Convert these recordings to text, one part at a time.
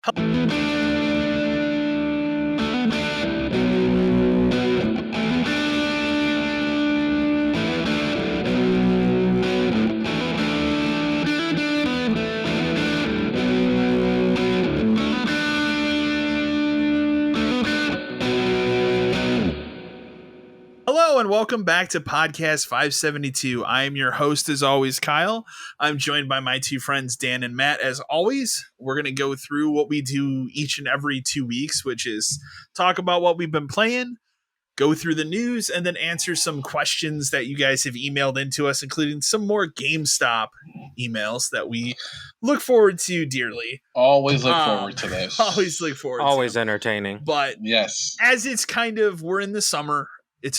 Hello and welcome back to Podcast 572. I am your host, as always, Kyle. I'm joined by my two friends, Dan and Matt. As always, we're going to go through what we do each and every 2 weeks, which is talk about what we've been playing, go through the news, and then answer some questions that you guys have emailed into us, including some more GameStop emails that we look forward to dearly. Always look forward to this. Always look forward Always to entertaining. But yes, as it's kind of, we're in the summer. It's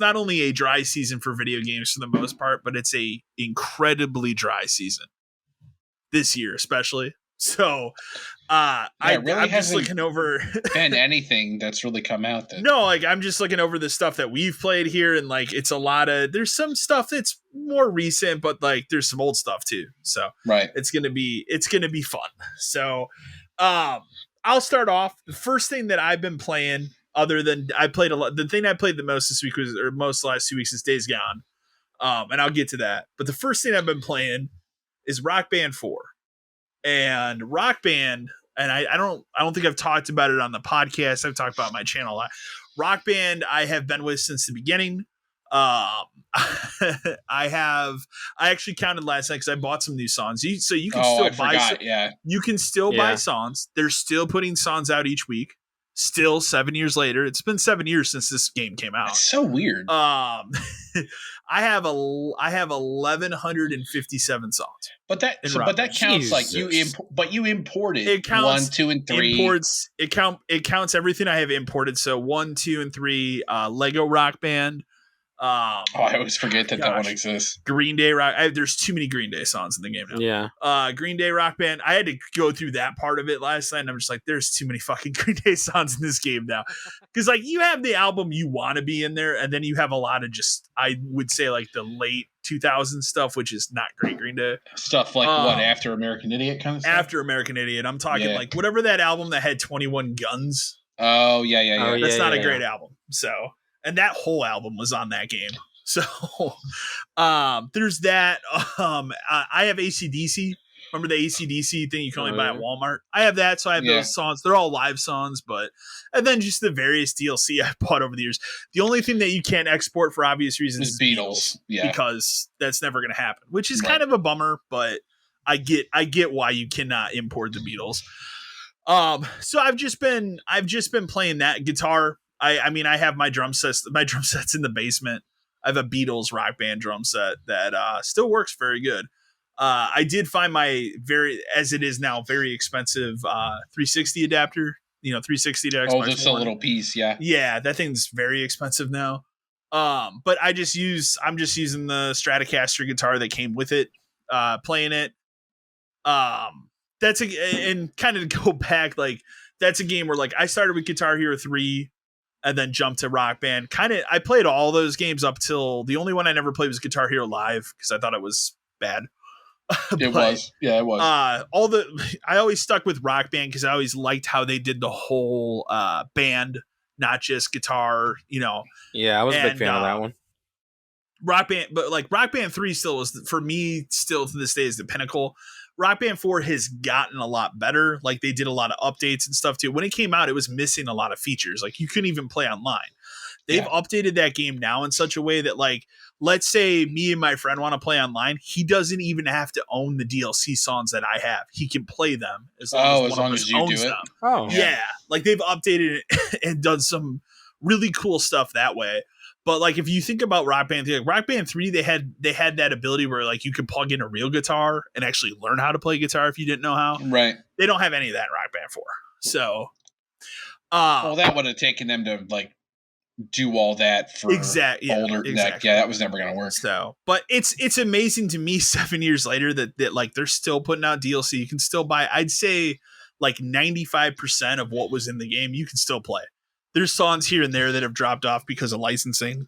not only a dry season for video games for the most part, but it's a incredibly dry season this year, especially. So, I'm just looking over been anything that's really come out. I'm just looking over the stuff that we've played here, and it's a lot of. There's some stuff that's more recent, but there's some old stuff too. So, right, it's gonna be fun. So, I'll start off. The first thing that I've been playing. Other than I played a lot, the thing I played the most this week most the last 2 weeks is Days Gone, and I'll get to that. But the first thing I've been playing is Rock Band 4, and Rock Band, and I don't think I've talked about it on the podcast. I've talked about my channel a lot. Rock Band I have been with since the beginning. I actually counted last night because I bought some new songs. So you can still buy. You can still buy songs. They're still putting songs out each week. Still 7 years later. It's been 7 years since this game came out. It's so weird. I have 1,157 songs. But that counts. Jesus. You imported. It counts 1, 2, and 3. Imports. It counts everything I have imported. So 1, 2, and 3. Lego Rock Band. I always forget that one exists. Green Day Rock. There's too many Green Day songs in the game now. Yeah. Green Day Rock Band. I had to go through that part of it last night, and I'm just like, there's too many fucking Green Day songs in this game now. Because you have the album you want to be in there, and then you have a lot of just, I would say the late 2000s stuff, which is not great Green Day stuff. After American Idiot kind of stuff. After American Idiot, I'm talking whatever that album that had 21 Guns. Oh yeah. That's not a great album. So. And that whole album was on that game. So there's that. I have AC/DC. Remember the AC/DC thing you can only buy at Walmart? I have that. So I have those songs. They're all live songs. And then just the various DLC I bought over the years. The only thing that you can't export for obvious reasons is Beatles. Yeah. Because that's never going to happen, which is kind of a bummer. But I get why you cannot import the Beatles. So I've just been playing that guitar. I mean, I have my drum sets in the basement. I have a Beatles Rock Band drum set that still works very good. I did find my as it is now, very expensive 360 adapter. 360 to Xbox. Oh, just a little piece, yeah. Yeah, that thing's very expensive now. But I'm just using the Stratocaster guitar that came with it, playing it. And kind of go back, that's a game where I started with Guitar Hero 3. And then jumped to Rock Band. I played all those games up till the only one I never played was Guitar Hero Live because I thought it was bad. It was. I always stuck with Rock Band because I always liked how they did the whole band, not just guitar. Yeah, I was a big fan of that one. Rock Band, but Rock Band 3 still was for me still to this day is the pinnacle. Rock Band 4 has gotten a lot better. They did a lot of updates and stuff too. When it came out, it was missing a lot of features. You couldn't even play online. They've updated that game now in such a way that let's say me and my friend want to play online. He doesn't even have to own the DLC songs that I have. He can play them as long as you owns them. Oh, yeah. They've updated it and done some really cool stuff that way. But if you think about Rock Band 3, Rock Band 3, they had that ability where you could plug in a real guitar and actually learn how to play guitar if you didn't know how. Right. They don't have any of that in Rock Band 4. So, that would have taken them to do all that for older. Exactly. That was never going to work. So, but it's amazing to me 7 years later that they're still putting out DLC. You can still buy. I'd say 95% of what was in the game you can still play. There's songs here and there that have dropped off because of licensing,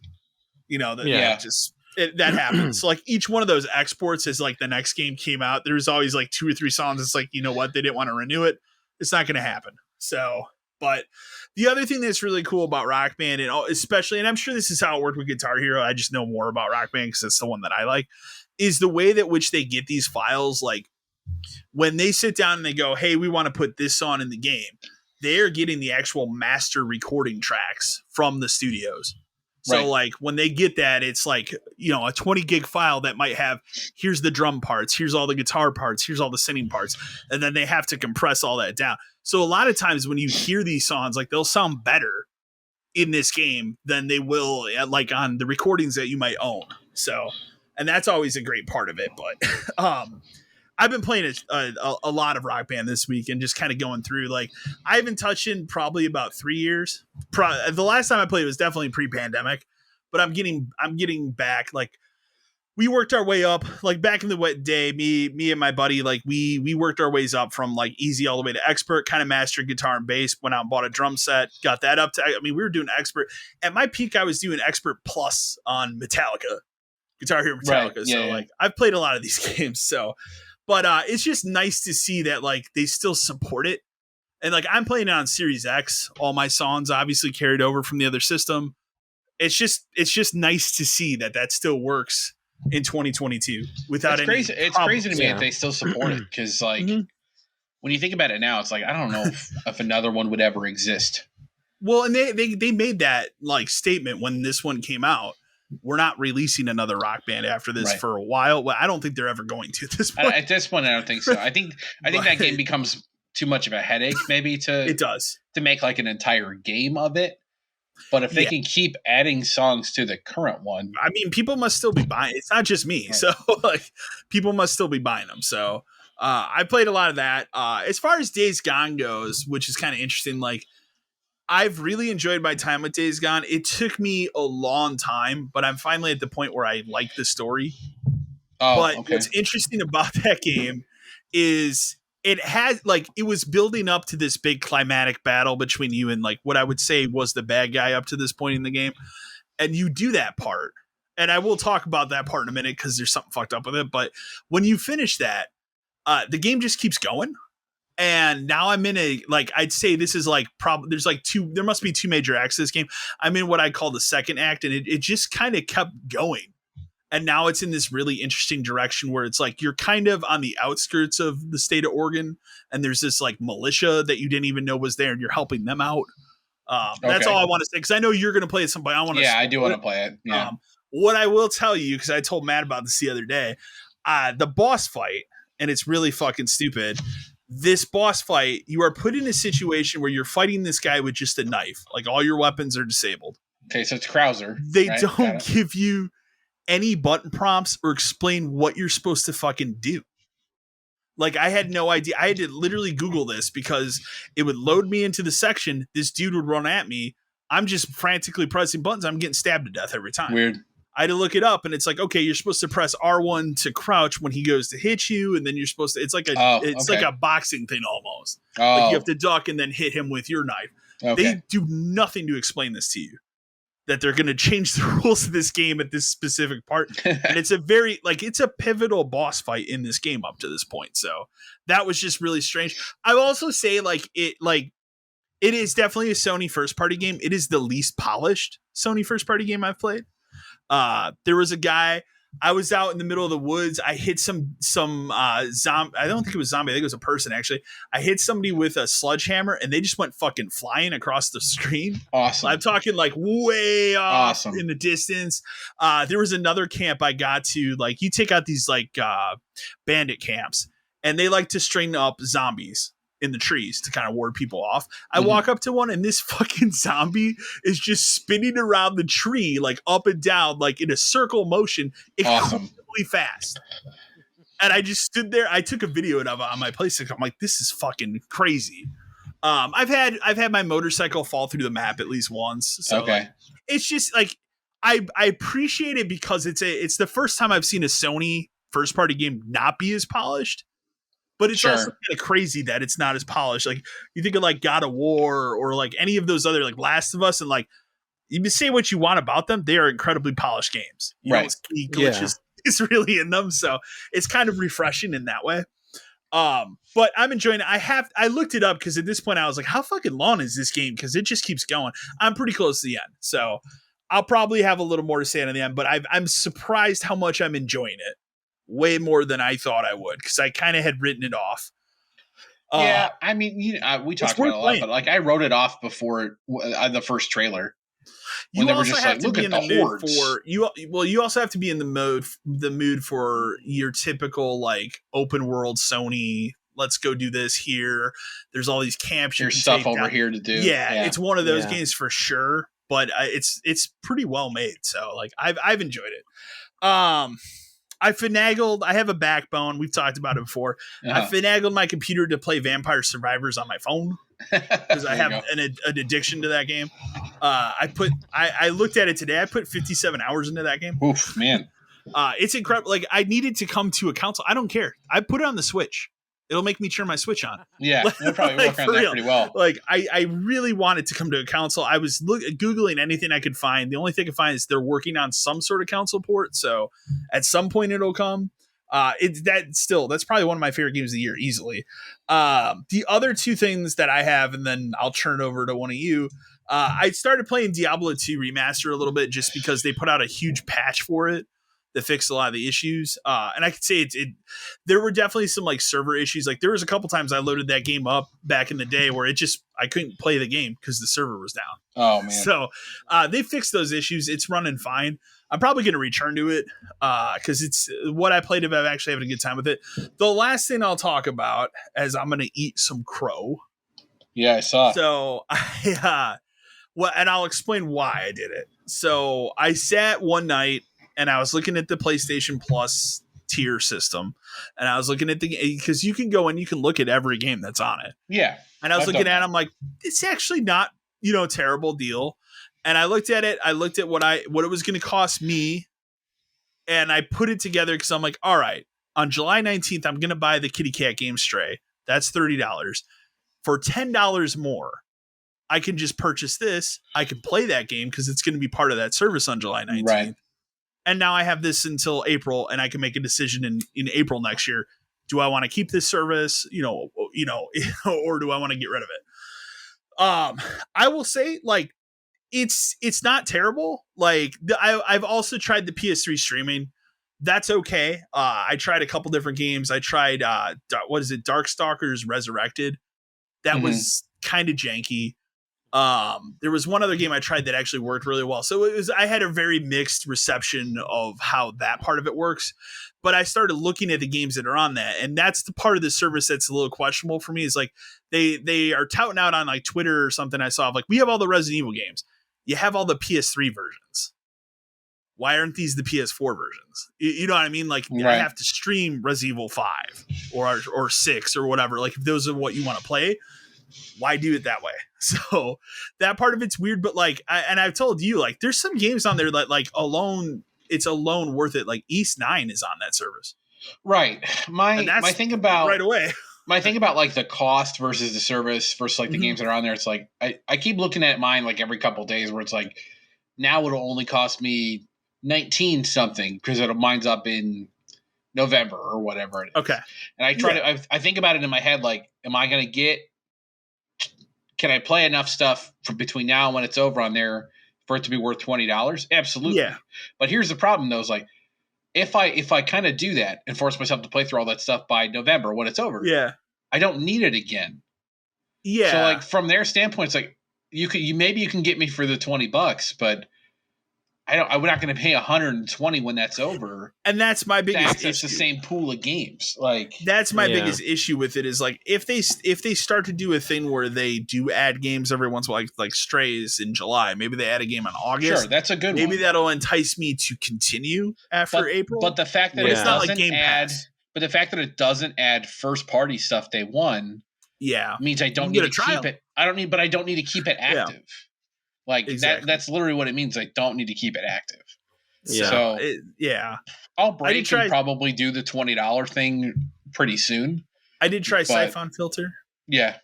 just that happens. So like each one of those exports is like the next game came out. There's always like 2 or 3 songs. It's like, you know what? They didn't want to renew it. It's not going to happen. So, but the other thing that's really cool about Rock Band, and especially, and I'm sure this is how it worked with Guitar Hero, I just know more about Rock Band because it's the one that I like, is the way that which they get these files. Like when they sit down and they go, hey, we want to put this song in the game, they're getting the actual master recording tracks from the studios. So like when they get that, it's like, you know, a 20 gig file that might have, here's the drum parts, here's all the guitar parts, here's all the singing parts. And then they have to compress all that down. So a lot of times when you hear these songs, like they'll sound better in this game than they will like on the recordings that you might own. So, and that's always a great part of it. But I've been playing a lot of Rock Band this week and just kind of going through. Like I haven't touched in probably about 3 years. The last time I played was definitely pre-pandemic, but I'm getting back. Like we worked our way up. Like back in the wet day, me and my buddy, like we worked our ways up from like easy all the way to expert. Kind of mastered guitar and bass. Went out and bought a drum set. Got that up to. I mean, we were doing expert. At my peak, I was doing expert plus on Metallica, Guitar Hero Metallica. Right. So like I've played a lot of these games. So. But it's just nice to see that like they still support it. And like I'm playing it on Series X. All my songs obviously carried over from the other system. It's just nice to see that still works in 2022 without any crazy. It's crazy to me that they still support it because like when you think about it now, it's like I don't know if another one would ever exist. Well, and they made that like statement when this one came out. We're not releasing another Rock Band after this for a while. Well, I don't think they're ever going to at this point. At this point, I don't think so. I think that game becomes too much of a headache, maybe it does to make like an entire game of it. But if they can keep adding songs to the current one, I mean, people must still be buying. It's not just me, so like people must still be buying them. So I played a lot of that. As far as Days Gone goes, which is kind of interesting, like. I've really enjoyed my time with Days Gone. It took me a long time, but I'm finally at the point where I like the story. What's interesting about that game is it has like it was building up to this big climatic battle between you and like what I would say was the bad guy up to this point in the game. And you do that part. And I will talk about that part in a minute because there's something fucked up with it. But when you finish that, the game just keeps going. And now I'm in a, like, I'd say this is like probably, there must be 2 major acts to this game. I'm in what I call the second act, and it just kind of kept going. And now it's in this really interesting direction where it's like, you're kind of on the outskirts of the state of Oregon. And there's this like militia that you didn't even know was there and you're helping them out. That's all I want to say. Cause I know you're going to play it some point. I do want to play it. Yeah. What I will tell you, cause I told Matt about this the other day, the boss fight, and it's really fucking stupid. This boss fight, you are put in a situation where you're fighting this guy with just a knife. Like all your weapons are disabled. Okay, so it's Krauser. They don't give you any button prompts or explain what you're supposed to fucking do. Like I had no idea. I had to literally Google this because it would load me into the section. This dude would run at me. I'm just frantically pressing buttons. I'm getting stabbed to death every time. Weird. I had to look it up, and it's like, okay, you're supposed to press R1 to crouch when he goes to hit you, and then you're supposed to. It's like like a boxing thing almost. Like you have to duck and then hit him with your knife. Okay. They do nothing to explain this to you. That they're going to change the rules of this game at this specific part, and it's it's a pivotal boss fight in this game up to this point. So that was just really strange. I will also say, it is definitely a Sony first party game. It is the least polished Sony first party game I've played. There was a guy, I was out in the middle of the woods. I hit some zombie. I don't think it was zombie. I think it was a person actually. I hit somebody with a sledgehammer and they just went fucking flying across the screen. Awesome. I'm talking like way off in the distance. There was another camp I got to, like you take out these like, bandit camps and they like to string up zombies in the trees to kind of ward people off. I walk up to one and this fucking zombie is just spinning around the tree, like up and down, like in a circle motion, incredibly fast. And I just stood there. I took a video of it on my PlayStation. I'm like, this is fucking crazy. I've had my motorcycle fall through the map at least once. So like, it's just like, I appreciate it because it's the first time I've seen a Sony first party game not be as polished. But it's also kind of crazy that it's not as polished. Like you think of like God of War or like any of those other like Last of Us, and like you can say what you want about them. They are incredibly polished games. You Right. don't see glitches is really in them. So it's kind of refreshing in that way. But I'm enjoying it. I looked it up because at this point I was like, how fucking long is this game? Because it just keeps going. I'm pretty close to the end. So I'll probably have a little more to say on the end, but I'm surprised how much I'm enjoying it. Way more than I thought I would, because I kind of had written it off. Yeah, I mean, we talked about it a lot, but like I wrote it off before the first trailer. You also have to be in the mood for you. Well, you also have to be in the mood for your typical like open world Sony. Let's go do this here. There's all these camps. There's stuff over here to do. Yeah, it's one of those games for sure. But it's pretty well made. So like I've enjoyed it. I finagled. I have a backbone. We've talked about it before. I finagled my computer to play Vampire Survivors on my phone because I have an addiction to that game. I looked at it today. I put 57 hours into that game. Oof, man. It's incredible. Like I needed to come to a console. I don't care. I put it on the Switch. It'll make me turn my Switch on. Yeah, it'll probably work on that pretty well. Like I really wanted to come to a console. I was Googling anything I could find. The only thing I could find is they're working on some sort of console port. So at some point it'll come. That's probably one of my favorite games of the year, easily. The other two things that I have, and then I'll turn it over to one of you. I started playing Diablo 2 Remaster a little bit just because they put out a huge patch for it that fixed a lot of the issues. And I could say there were definitely some like server issues. Like there was a couple times I loaded that game up back in the day where I couldn't play the game because the server was down. Oh man. So they fixed those issues. It's running fine. I'm probably going to return to it because it's what I played. I'm actually having a good time with it. The last thing I'll talk about is I'm going to eat some crow. Yeah, I saw. So and I'll explain why I did it. So I sat one night and I was looking at the PlayStation Plus tier system, and I was looking at because you can go and you can look at every game that's on it. Yeah. And I was looking at it, I'm like, it's actually not, terrible deal. And I looked at it, what it was going to cost me, and I put it together because I'm like, all right, on July 19th, I'm going to buy the Kitty Cat game Stray. That's $30. For $10 more, I can just purchase this. I can play that game because it's going to be part of that service on July 19th. Right. And now I have this until April, and I can make a decision in April next year. Do I want to keep this service, or do I want to get rid of it? I will say, like, it's not terrible. Like, I've also tried the PS3 streaming. That's okay. I tried a couple different games. I tried Darkstalkers Resurrected. That was kind of janky. There was one other game I tried that actually worked really well. So I had a very mixed reception of how that part of it works, but I started looking at the games that are on that. And that's the part of the service that's a little questionable for me, is like, they are touting out on like Twitter or something. I saw like, we have all the Resident Evil games. You have all the PS3 versions. Why aren't these the PS4 versions? You know what I mean? Like, right. I have to stream Resident Evil 5 or 6 or whatever. Like, if those are what you want to play, why do it that way? So that part of it's weird, but like, I've told you, like, there's some games on there that like it's alone worth it. Like East 9 is on that service. Right. My thing about right away. My thing about like the cost versus the service versus like the games that are on there. It's like, I keep looking at mine like every couple of days where it's like, now it'll only cost me 19 something because mine's up in November or whatever it is. Okay. And I try I think about it in my head, like, can I play enough stuff from between now and when it's over on there for it to be worth $20? Absolutely. Yeah. But here's the problem though, is like, if I kind of do that and force myself to play through all that stuff by November when it's over, I don't need it again. Yeah. So like from their standpoint, it's like maybe you can get me for the $20, but I'm not going to pay $120 when that's over. And that's my biggest issue. Access the same pool of games. Like, that's my biggest issue with it, is like, if they start to do a thing where they do add games every once in a while, like Strays in July, maybe they add a game in August. Sure, that's a good one. Maybe that'll entice me to continue after April. But the fact that the fact that it doesn't add first party stuff day one, means I don't need to keep it. I don't need to keep it active. Yeah. Like, that's literally what it means. I don't need to keep it active. Yeah. So I'll break and probably do the $20 thing pretty soon. I did try Siphon Filter. Yeah.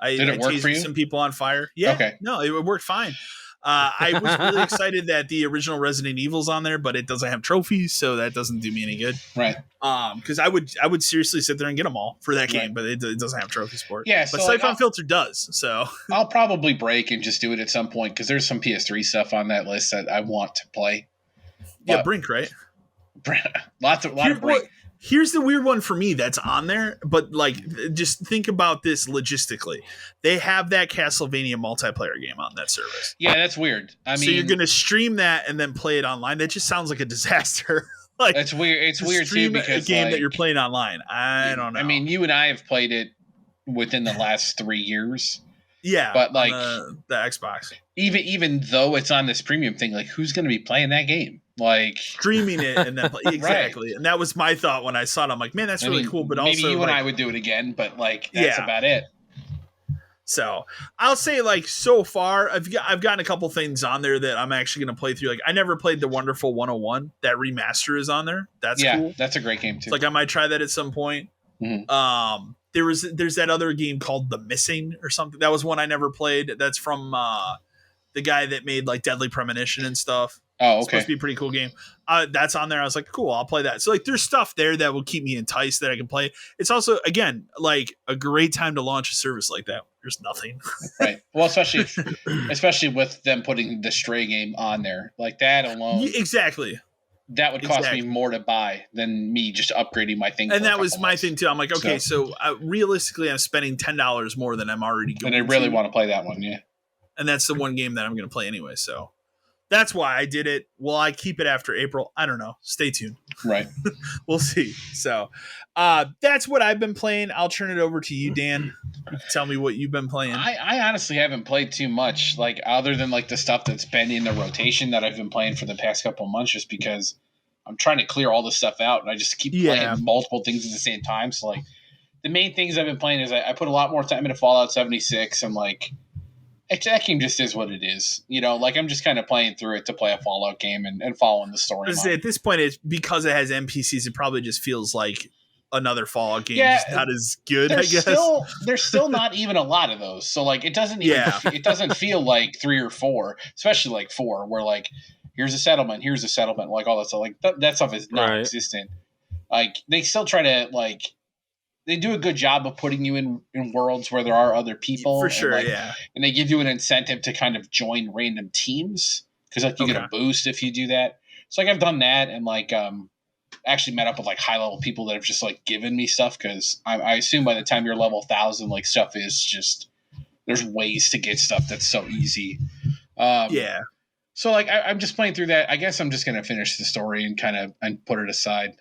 Did it work for you? Some people on fire. Yeah. Okay. No, it worked fine. I was really excited that the original Resident Evil's on there, but it doesn't have trophies, so that doesn't do me any good. Right. Because I would seriously sit there and get them all for that game, Right. but it doesn't have trophy sport. Yeah, but so, like, Siphon Filter does. So I'll probably break and just do it at some point because there's some PS3 stuff on that list that I want to play. Yeah, Brink, right? Lot of Brink. Here's the weird one for me that's on there, but like, just think about this logistically. They have that Castlevania multiplayer game on that service. Yeah, that's weird. So you're going to stream that and then play it online. That just sounds like a disaster. Like, it's weird. It's weird too because a game that you're playing online. I don't know. I mean, you and I have played it within the last 3 years. Yeah, but like the Xbox, even though it's on this premium thing, like who's going to be playing that game? Like streaming it and then exactly. Right. And that was my thought when I saw it. I'm like, man, that's really cool. But maybe also, you and I would do it again, but like that's about it. So I'll say, like, so far I've gotten a couple things on there that I'm actually going to play through. Like, I never played the Wonderful 101. That remaster is on there. That's cool. That's a great game too. It's like I might try that at some point. Mm-hmm. There's that other game called The Missing or something. That was one I never played. That's from the guy that made like Deadly Premonition and stuff. Oh, okay. It's supposed to be a pretty cool game. That's on there. I was like, cool, I'll play that. So like, there's stuff there that will keep me enticed that I can play. It's also, again, like a great time to launch a service like that. There's nothing. Right. Well, especially with them putting the Stray game on there, like that alone. Exactly. That would cost me more to buy than me just upgrading my thing. And that was my thing too. I'm like, okay, so realistically, I'm spending $10 more than I'm already going. And I really want to play that one, yeah. And that's the one game that I'm going to play anyway. So that's why I did it. Will I keep it after April? I don't know. Stay tuned. Right. We'll see. So that's what I've been playing. I'll turn it over to you, Dan. You can tell me what you've been playing. I honestly haven't played too much, like other than like the stuff that's been in the rotation that I've been playing for the past couple of months, just because I'm trying to clear all this stuff out and I just keep playing multiple things at the same time. So like the main things I've been playing is I put a lot more time into Fallout 76 and like that game just is what it is. You know, like I'm just kind of playing through it to play a Fallout game and following the story. At this point, it's because it has NPCs, it probably just feels like another Fallout game. Yeah, just not as good, I guess. There's still not even a lot of those. So like it doesn't even it doesn't feel like 3 or 4, especially like 4, where like here's a settlement, like all that stuff. Like that stuff is non-existent. Like they still try to like they do a good job of putting you in worlds where there are other people. For sure, And they give you an incentive to kind of join random teams because like you get a boost if you do that. So like I've done that and like actually met up with like high level people that have just like given me stuff because I assume by the time you're level 1,000, like stuff is just there's ways to get stuff that's so easy. So like I'm just playing through that. I guess I'm just gonna finish the story and kind of and put it aside.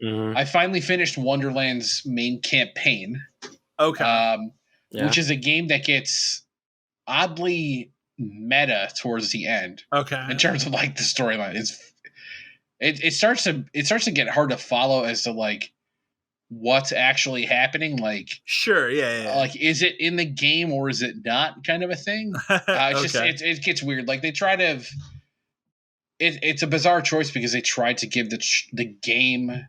I finally finished Wonderland's main campaign. Which is a game that gets oddly meta towards the end. In terms of like the storyline, it starts to get hard to follow as to like what's actually happening. Like like is it in the game or is it not? Kind of a thing. It gets weird. Like they try to. It's a bizarre choice because they tried to give the game.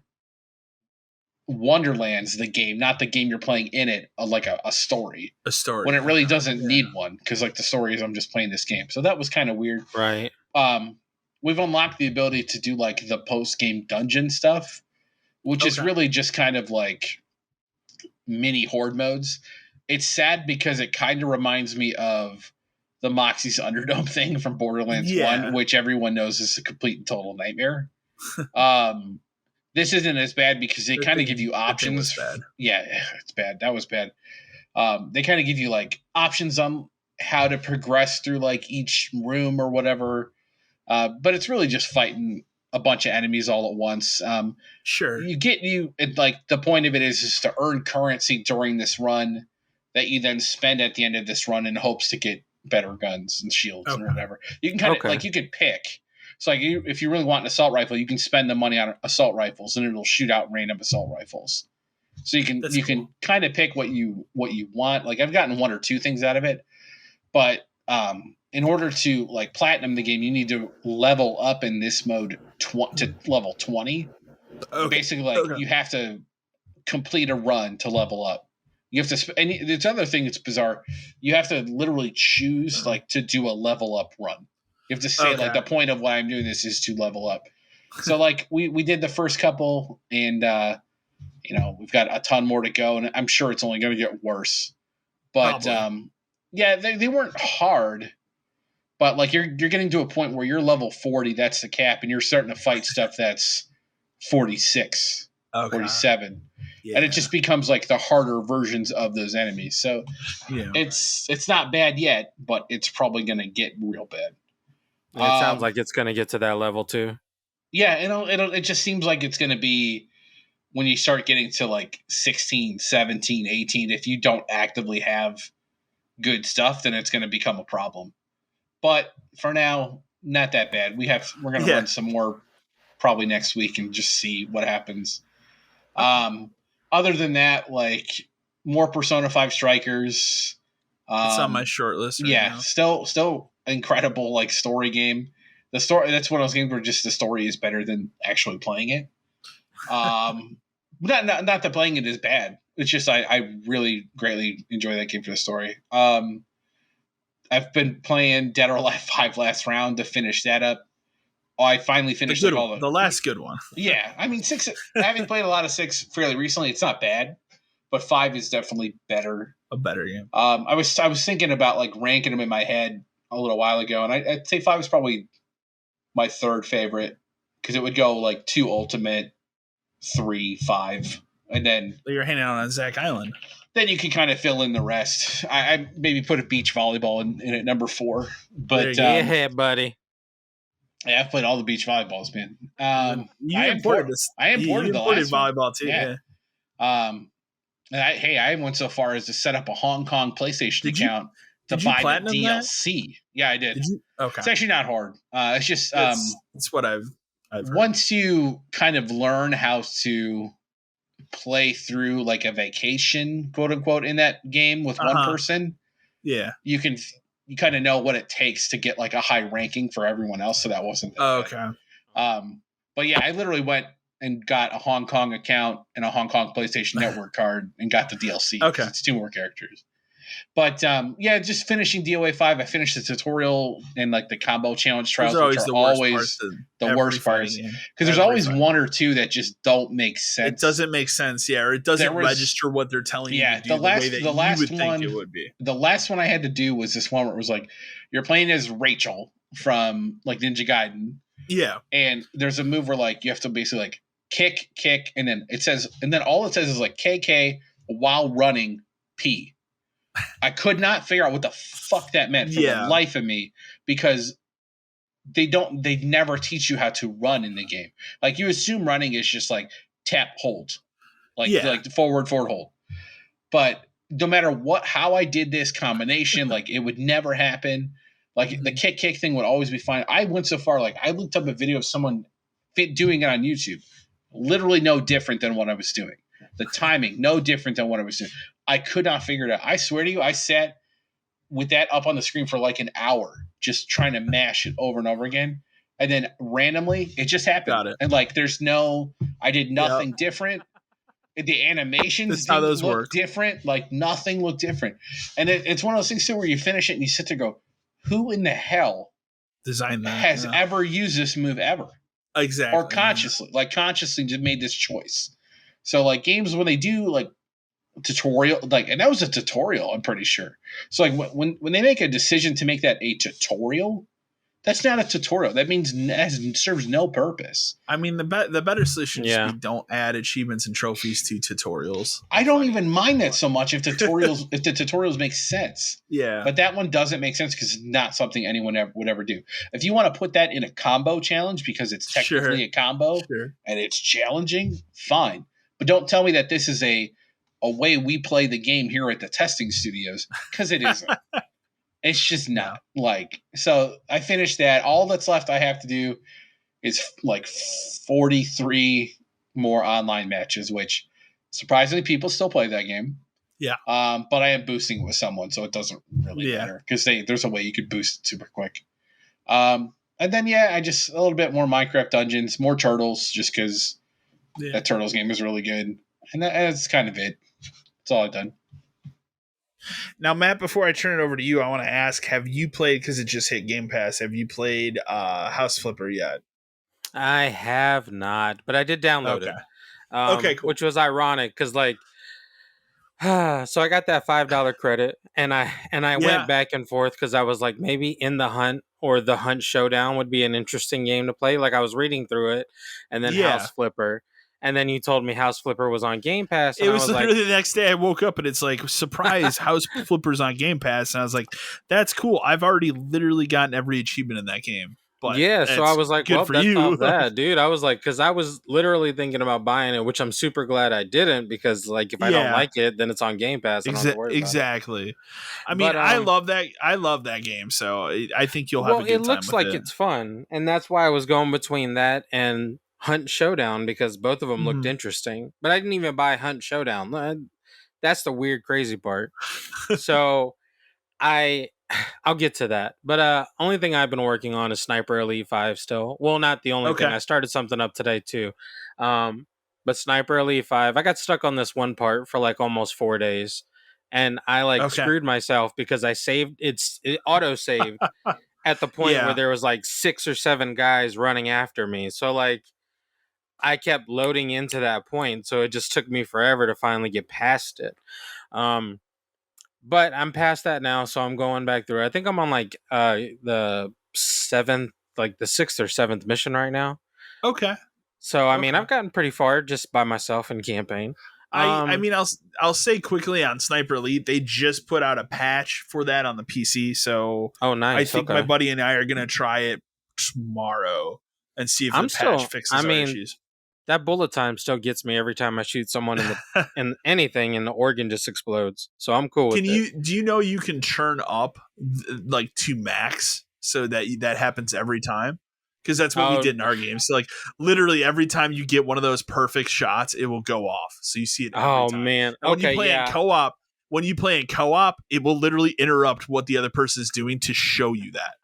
Wonderland's the game, not the game you're playing in it, like a story. A story. When it really doesn't need one, because like the story is I'm just playing this game. So that was kind of weird. Right. We've unlocked the ability to do like the post-game dungeon stuff, which is really just kind of like mini horde modes. It's sad because it kind of reminds me of the Moxie's Underdome thing from Borderlands 1, which everyone knows is a complete and total nightmare. This isn't as bad because they kind of give you options. Yeah, it's bad. That was bad. They kind of give you like options on how to progress through like each room or whatever. But it's really just fighting a bunch of enemies all at once. Like the point of it is to earn currency during this run that you then spend at the end of this run in hopes to get better guns and shields and whatever. You can kind of like you could pick. So like if you really want an assault rifle, you can spend the money on assault rifles and it'll shoot out random assault rifles. So you can kind of pick what you want. Like I've gotten 1 or 2 things out of it, but in order to like platinum the game, you need to level up in this mode to level 20. Basically, like you have to complete a run to level up. You have to, and it's other thing that's bizarre. You have to literally choose like to do a level up run. You have to say like the point of why I'm doing this is to level up. So like we did the first couple, and we've got a ton more to go, and I'm sure it's only going to get worse. But they weren't hard. But like you're getting to a point where you're level 40, that's the cap, and you're starting to fight stuff that's 46, 47. Yeah. And it just becomes like the harder versions of those enemies. So it's not bad yet, but it's probably going to get real bad. It sounds like it's going to get to that level too. Yeah, it just seems like it's going to be when you start getting to like 16, 17, 18, if you don't actively have good stuff, then it's going to become a problem. But for now, not that bad. We're going to run some more probably next week and just see what happens. Other than that, like more Persona 5 Strikers. It's on my short list right now. Still incredible like story game. The story, that's one of those games where just the story is better than actually playing it. Not that playing it is bad. It's just I really greatly enjoy that game for the story. I've been playing Dead or Alive 5 last round to finish that up. I finally finished the last good one. Yeah, I mean 6. Having played a lot of 6 fairly recently, it's not bad, but 5 is definitely better. A better game. I was thinking about like ranking them in my head a little while ago, and I'd say 5 is probably my third favorite because it would go like 2 Ultimate, 3, 5, and then you're hanging out on Zack Island. Then you can kind of fill in the rest. I maybe put a beach volleyball in at number 4. But yeah, buddy. Yeah, I've played all the beach volleyballs, man. I imported the volleyball too. Yeah. And I went so far as to set up a Hong Kong PlayStation account to buy the DLC. That? Yeah, I did. Okay. It's actually not hard. It's just it's what I've heard. Once you kind of learn how to play through like a vacation, quote unquote, in that game with one person, you kind of know what it takes to get like a high ranking for everyone else. So that wasn't okay. But yeah, I literally went and got a Hong Kong account and a Hong Kong PlayStation Network card and got the DLC. Okay, it's 2 more characters. But just finishing DOA 5. I finished the tutorial and like the combo challenge trials, which are always the worst parts because there's always one or two that just don't make sense. It doesn't make sense, or it doesn't register what they're telling you to do the way that you would think it would be. The last one I had to do was this one where it was like you're playing as Rachel from like Ninja Gaiden. Yeah, and there's a move where like you have to basically like kick, and then all it says is like KK while running P. I could not figure out what the fuck that meant for the life of me because they never teach you how to run in the game. Like you assume running is just like tap hold, like the forward hold. But no matter how I did this combination, like it would never happen. Like the kick thing would always be fine. I went so far, like I looked up a video of someone doing it on YouTube. Literally no different than what I was doing. The timing, no different than what I was doing. I could not figure it out. I swear to you, I sat with that up on the screen for like an hour, just trying to mash it over and over again. And then randomly, it just happened. Got it. And like, I did nothing different. The animations look different. Like nothing looked different. And it's one of those things too, where you finish it and you sit there and go, who in the hell designed that has ever used this move ever? Exactly. Or consciously just made this choice. So like games when they do like tutorial, like, and that was a tutorial, I'm pretty sure. So like when they make a decision to make that a tutorial, that's not a tutorial. That means it serves no purpose. I mean, the better solution is don't add achievements and trophies to tutorials. I don't even mind that so much if the tutorials make sense. Yeah. But that one doesn't make sense because it's not something anyone would ever do. If you want to put that in a combo challenge because it's technically a combo and it's challenging, fine. But don't tell me that this is a way we play the game here at the testing studios because it isn't. It's just not so I finished that. All that's left I have to do is like 43 more online matches, which surprisingly people still play that game. Yeah. But I am boosting it with someone, so it doesn't really matter because there's a way you could boost it super quick. And then, I just a little bit more Minecraft Dungeons, more Turtles, just because that Turtles game is really good. And that's kind of it. That's all I've done. Now, Matt, before I turn it over to you, I want to ask: have you played? Because it just hit Game Pass. Have you played House Flipper yet? I have not, but I did download Okay. it. Okay. Cool. Which was ironic because like so I got that $5 credit and I Yeah. went back and forth because I was like maybe In the Hunt or The Hunt Showdown would be an interesting game to play. Like I was reading through it and then Yeah. House Flipper. And then you told me House Flipper was on Game Pass, and It I was was like, literally the next day I woke up and it's like, surprise, House Flipper's on Game Pass. And I was like, that's cool. I've already literally gotten every achievement in that game. But yeah, so I it's was like, good well, for that's you. off that, dude. I was like, because I was literally thinking about buying it, which I'm super glad I didn't, because like if I don't Yeah. like it, then it's on Game Pass. I don't have to worry about it. Exactly. I mean, But I love that. I love that game. So I think you'll have well, a it good time looks with like it. it's fun, and that's why I was going between that and Hunt Showdown because both of them looked Mhm. interesting. But I didn't even buy Hunt Showdown. That's the weird, crazy part. So I I'll get to that. But only thing I've been working on is Sniper Elite 5 still. Well, not the only thing. Okay. I started something up today too. But Sniper Elite 5, I got stuck on this one part for like almost 4 days. And I like Okay. screwed myself because it auto saved at the point where Yeah. there was like 6 or 7 guys running after me. So like I kept loading into that point, so it just took me forever to finally get past it. Um but I'm past that now, so I'm going back through. I think I'm on like the 7th, like the 6th or 7th mission right now. Okay. So I mean, Okay. I've gotten pretty far just by myself in campaign. I mean I'll say quickly on Sniper Elite, they just put out a patch for that on the PC. So Oh I nice. think my Okay. buddy and I are gonna try it tomorrow and see if the patch I fixes our mean, issues. that bullet time still gets me every time I shoot someone in anything and the organ just explodes. So I'm cool with it. Do you know you can turn up like to max so that that happens every time? Because that's what we Oh, did in our game. So like literally every time you get one of those perfect shots, it will go off. So you see it every oh time. man. And Okay, yeah. when you play in co-op, it will literally interrupt what the other person is doing to show you that.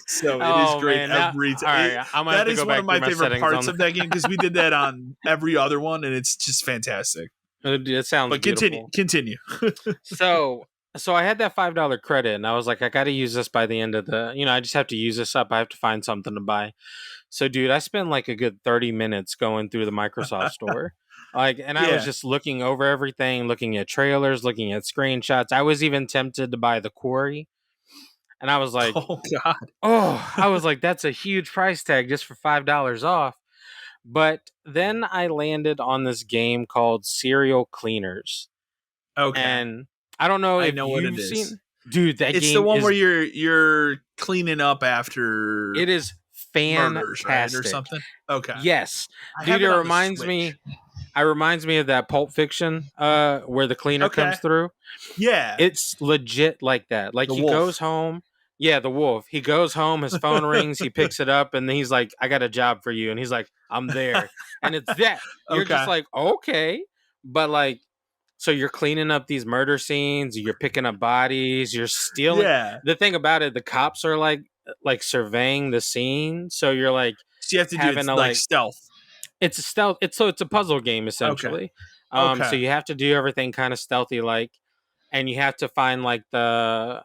So it is Oh great man. Now, every all time. right, I'm gonna have That to is go one back of through my my favorite settings on parts of that game because we did that on every other one, and it's just fantastic. It sounds But beautiful. continue. So I had that $5 credit, and I was like, I got to use this by the end of the. I just have to use this up. I have to find something to buy. So, dude, I spent like a good 30 minutes going through the Microsoft store. Like, and I was Yeah. just looking over everything, looking at trailers, looking at screenshots. I was even tempted to buy the Quarry. And I was like, Oh God. I was like, that's a huge price tag just for $5 off. But then I landed on this game called Serial Cleaners. Okay. And I don't know I if know what it you've is. seen. Dude, that It's the game one is where you're cleaning up after it is murders, right? Or fantastic. something. Okay. Yes. I Dude, have it it on the reminds Switch. me of that Pulp Fiction where the cleaner Okay. comes through. Yeah. It's legit like that. Like The he wolf. goes home. Yeah, the wolf. He goes home, his phone rings, he picks it up, and he's like, I got a job for you. And he's like, I'm there. And it's that. You're just Okay. like, okay. But like, so you're cleaning up these murder scenes, you're picking up bodies, you're stealing. Yeah. The thing about it, the cops are like surveying the scene. So you're like So you have to do having it to like like stealth. it's a stealth. It's a puzzle game essentially. So Okay. you have to do everything kind of stealthy like, and you have to find like the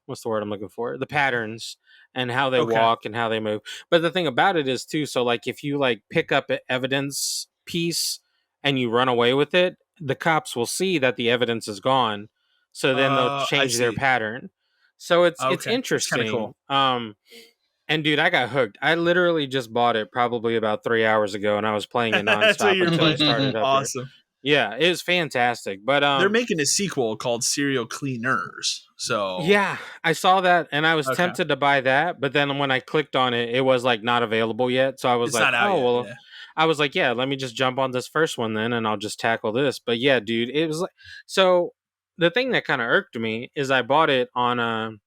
what's the word I'm looking for? The patterns and how they Okay. walk and how they move. But the thing about it is too. So like if you like pick up an evidence piece and you run away with it, the cops will see that the evidence is gone. So then they'll I change their see. pattern. So it's Okay. It's kind of interesting. cool. And dude, I got hooked. I literally just bought it probably about 3 hours ago, and I was playing it That's what nonstop you're until it playing. started up here. Awesome. Yeah, it was fantastic. But They're making a sequel called Serial Cleaners. So yeah, I saw that, and I was okay. tempted to buy that, but then when I clicked on it, it was like not available yet. So I was It's like, not out oh yet. well. Yeah. I was like, yeah, let me just jump on this first one then, and I'll just tackle this. But yeah, dude, it was like so. The thing that kind of irked me is I bought it on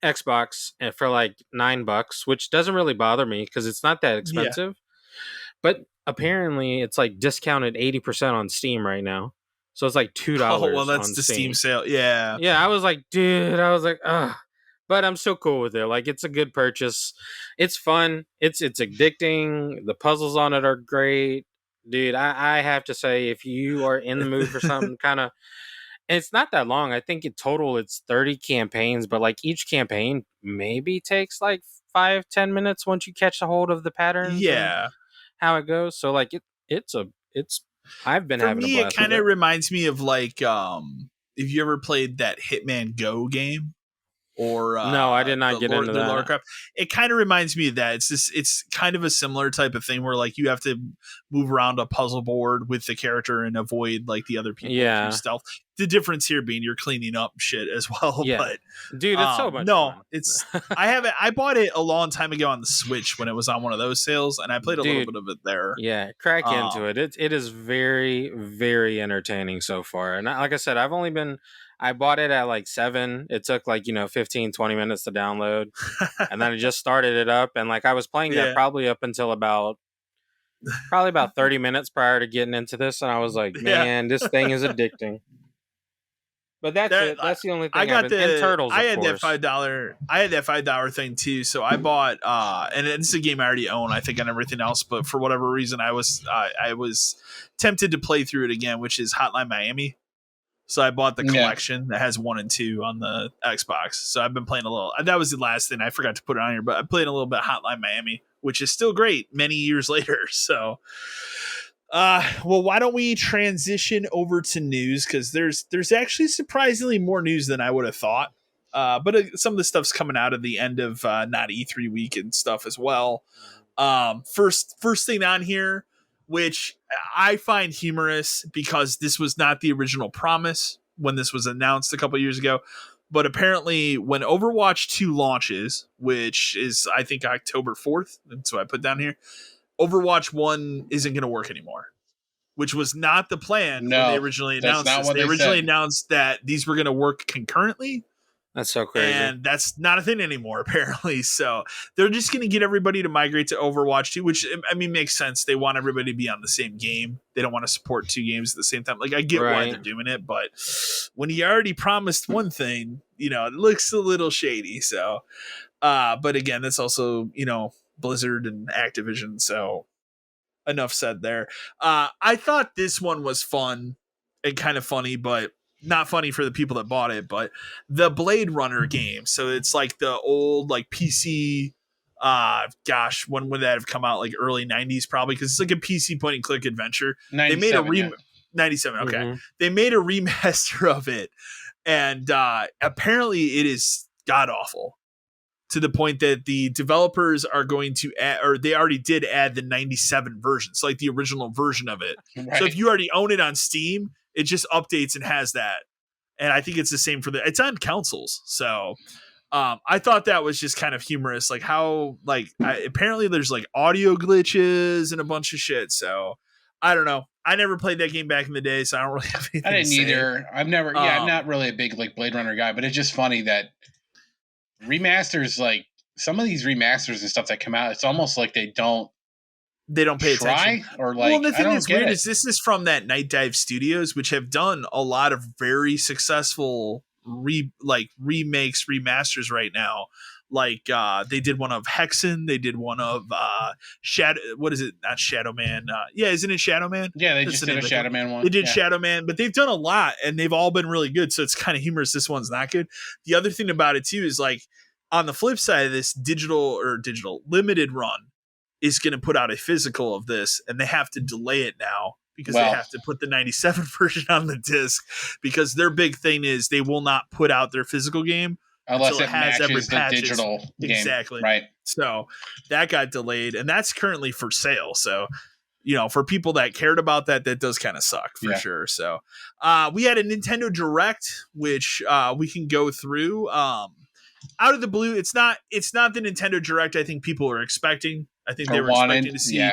Xbox for like $9, which doesn't really bother me because it's not that Yeah. expensive. But apparently, it's like discounted 80% on Steam right now, so it's like $2 Oh well, that's on the Steam Steam. sale. Yeah. Yeah, I was like, dude, I was like, ugh. But I'm still cool with it. Like, it's a good purchase. It's fun. It's addicting. The puzzles on it are great, dude. I have to say, if you are in the mood for something kind of It's not that long. I think in total it's 30 campaigns, but like each campaign maybe takes like 5-10 minutes once you catch a hold of the patterns and Yeah. how it goes. So like it's I've been For having a me, it blast with kind of it. reminds me of like if you ever played that Hitman Go game or No, I did not get into the Lara that. Croft. It kind of reminds me of that. It's kind of a similar type of thing where like you have to move around a puzzle board with the character and avoid like the other people through Yeah. stealth. The difference here being you're cleaning up shit as well. Yeah. But Dude, it's so much no, fun. it's I bought it a long time ago on the Switch when it was on one of those sales, and I played a little Dude, bit of it there. yeah, crack into Um, it. It is very, very entertaining so far. And like I said, I bought it at like 7. It took like, 15, 20 minutes to download. And then I just started it up. And like I was playing that yeah. probably up until probably about 30 minutes prior to getting into this. And I was like, Yeah. man, this thing is addicting. But that's it. That's the only thing and Turtles, I of had course. that $5 thing too. So I bought and it's a game I already own, I think, on everything else, but for whatever reason I was tempted to play through it again, which is Hotline Miami. So I bought the collection that has 1 and 2 on the Xbox. So I've been playing a little. That was the last thing I forgot to put it on here, but I played a little bit Hotline Miami, which is still great many years later. So well, why don't we transition over to news, because there's actually surprisingly more news than I would have thought. But some of the stuff's coming out of the end of not E3 week and stuff as well. First thing on here, which I find humorous because this was not the original promise when this was announced a couple years ago. But apparently, when Overwatch 2 launches, which is I think October 4th, that's what I put down here, Overwatch 1 isn't going to work anymore, which was not the plan when they originally announced this. They originally announced that these were going to work concurrently. That's so crazy. And that's not a thing anymore, apparently. So they're just going to get everybody to migrate to Overwatch 2, which, I mean, makes sense. They want everybody to be on the same game. They don't want to support 2 games at the same time. Like, I get why they're doing it, but when you already promised one thing, it looks a little shady. So, but again, that's also, Blizzard and Activision. So enough said there. I thought this one was fun and kind of funny, but not funny for the people that bought it. But the Blade Runner game, so it's like the old like PC. When would that have come out? Like early 90s, probably, because it's like a PC point and click adventure. They made a 97. Okay, Mm-hmm. They made a remaster of it, and apparently it is god awful. To the point that the developers are going to add, or they already did add the 97 version. So like the original version of it. Right. So if you already own it on Steam, it just updates and has that. And I think it's the same for it's on consoles. So I thought that was just kind of humorous. Like how, apparently there's like audio glitches and a bunch of shit. So I don't know. I never played that game back in the day, so I don't really have anything I didn't to say. either. I'm not really a big like Blade Runner guy, but it's just funny that remasters, like some of these remasters and stuff that come out, it's almost like they don't pay attention, or like. Well, the thing that's weird is this is from that Night Dive Studios, which have done a lot of very successful remakes, remasters right now. Like they did one of Hexen, they did one of Shadow. What is it? Not Shadow Man. Isn't it Shadow Man? Yeah, they just did a Shadow Man one. They did Shadow Man, but they've done a lot and they've all been really good. So it's kind of humorous. This one's not good. The other thing about it too is like on the flip side of this, digital limited run is going to put out a physical of this, and they have to delay it now because they have to put the 97 version on the disc, because their big thing is they will not put out their physical game unless it has every patch. The digital game. Exactly. Right. So that got delayed, and that's currently for sale. So, for people that cared about that does kind of suck for sure. So we had a Nintendo Direct, which we can go through. Out of the blue, it's not the Nintendo Direct I think people are expecting. I think they were expecting to see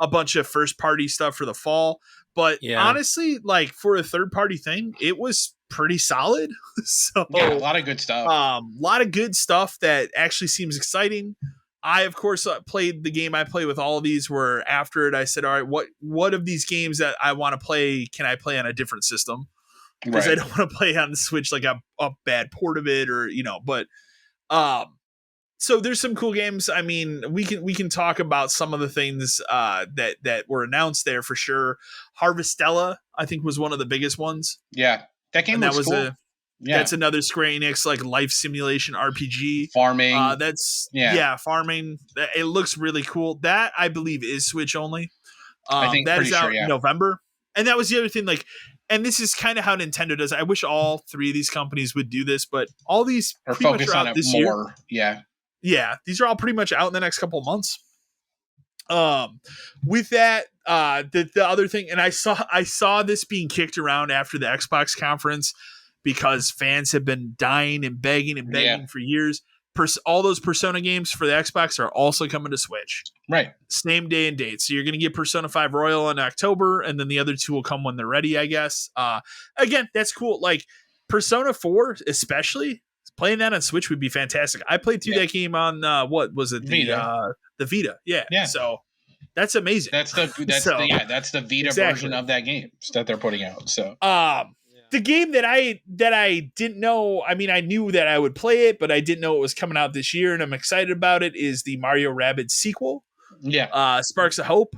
a bunch of first party stuff for the fall. But honestly, like for a third party thing, it was pretty solid. So a lot of good stuff. A lot of good stuff that actually seems exciting. I, of course, played the game I play with all of these, where after it I said, all right, what of these games that I want to play can I play on a different system? Because I don't want to play on the Switch like a bad port of it, or but so there's some cool games. I mean, we can talk about some of the things that were announced there for sure. Harvestella, I think, was one of the biggest ones. Yeah. That game and that looks was cool. That's another Square Enix like life simulation RPG. Farming. That's Yeah. farming. It looks really cool. That I believe is Switch only. I think That pretty is sure, out in November. And that was the other thing, like, and this is kind of how Nintendo does. I wish all three of these companies would do this, but all these Or pretty much focus are on out it this more. year. Yeah. Yeah, these are all pretty much out in the next couple of months. With that, the other thing, and I saw this being kicked around after the Xbox conference because fans have been dying and begging for years. All those Persona games for the Xbox are also coming to Switch. Right. Same day and date. So you're going to get Persona 5 Royal in October, and then the other two will come when they're ready, I guess. Again, that's cool. Like Persona 4, especially, playing that on Switch would be fantastic. I played through that game on, what was it? Vita. The Vita. Yeah. So that's amazing. That's the Vita version of that game that they're putting out. So the game that I didn't know, I mean, I knew that I would play it, but I didn't know it was coming out this year, and I'm excited about it, is the Mario Rabbids sequel. Yeah. Sparks of Hope.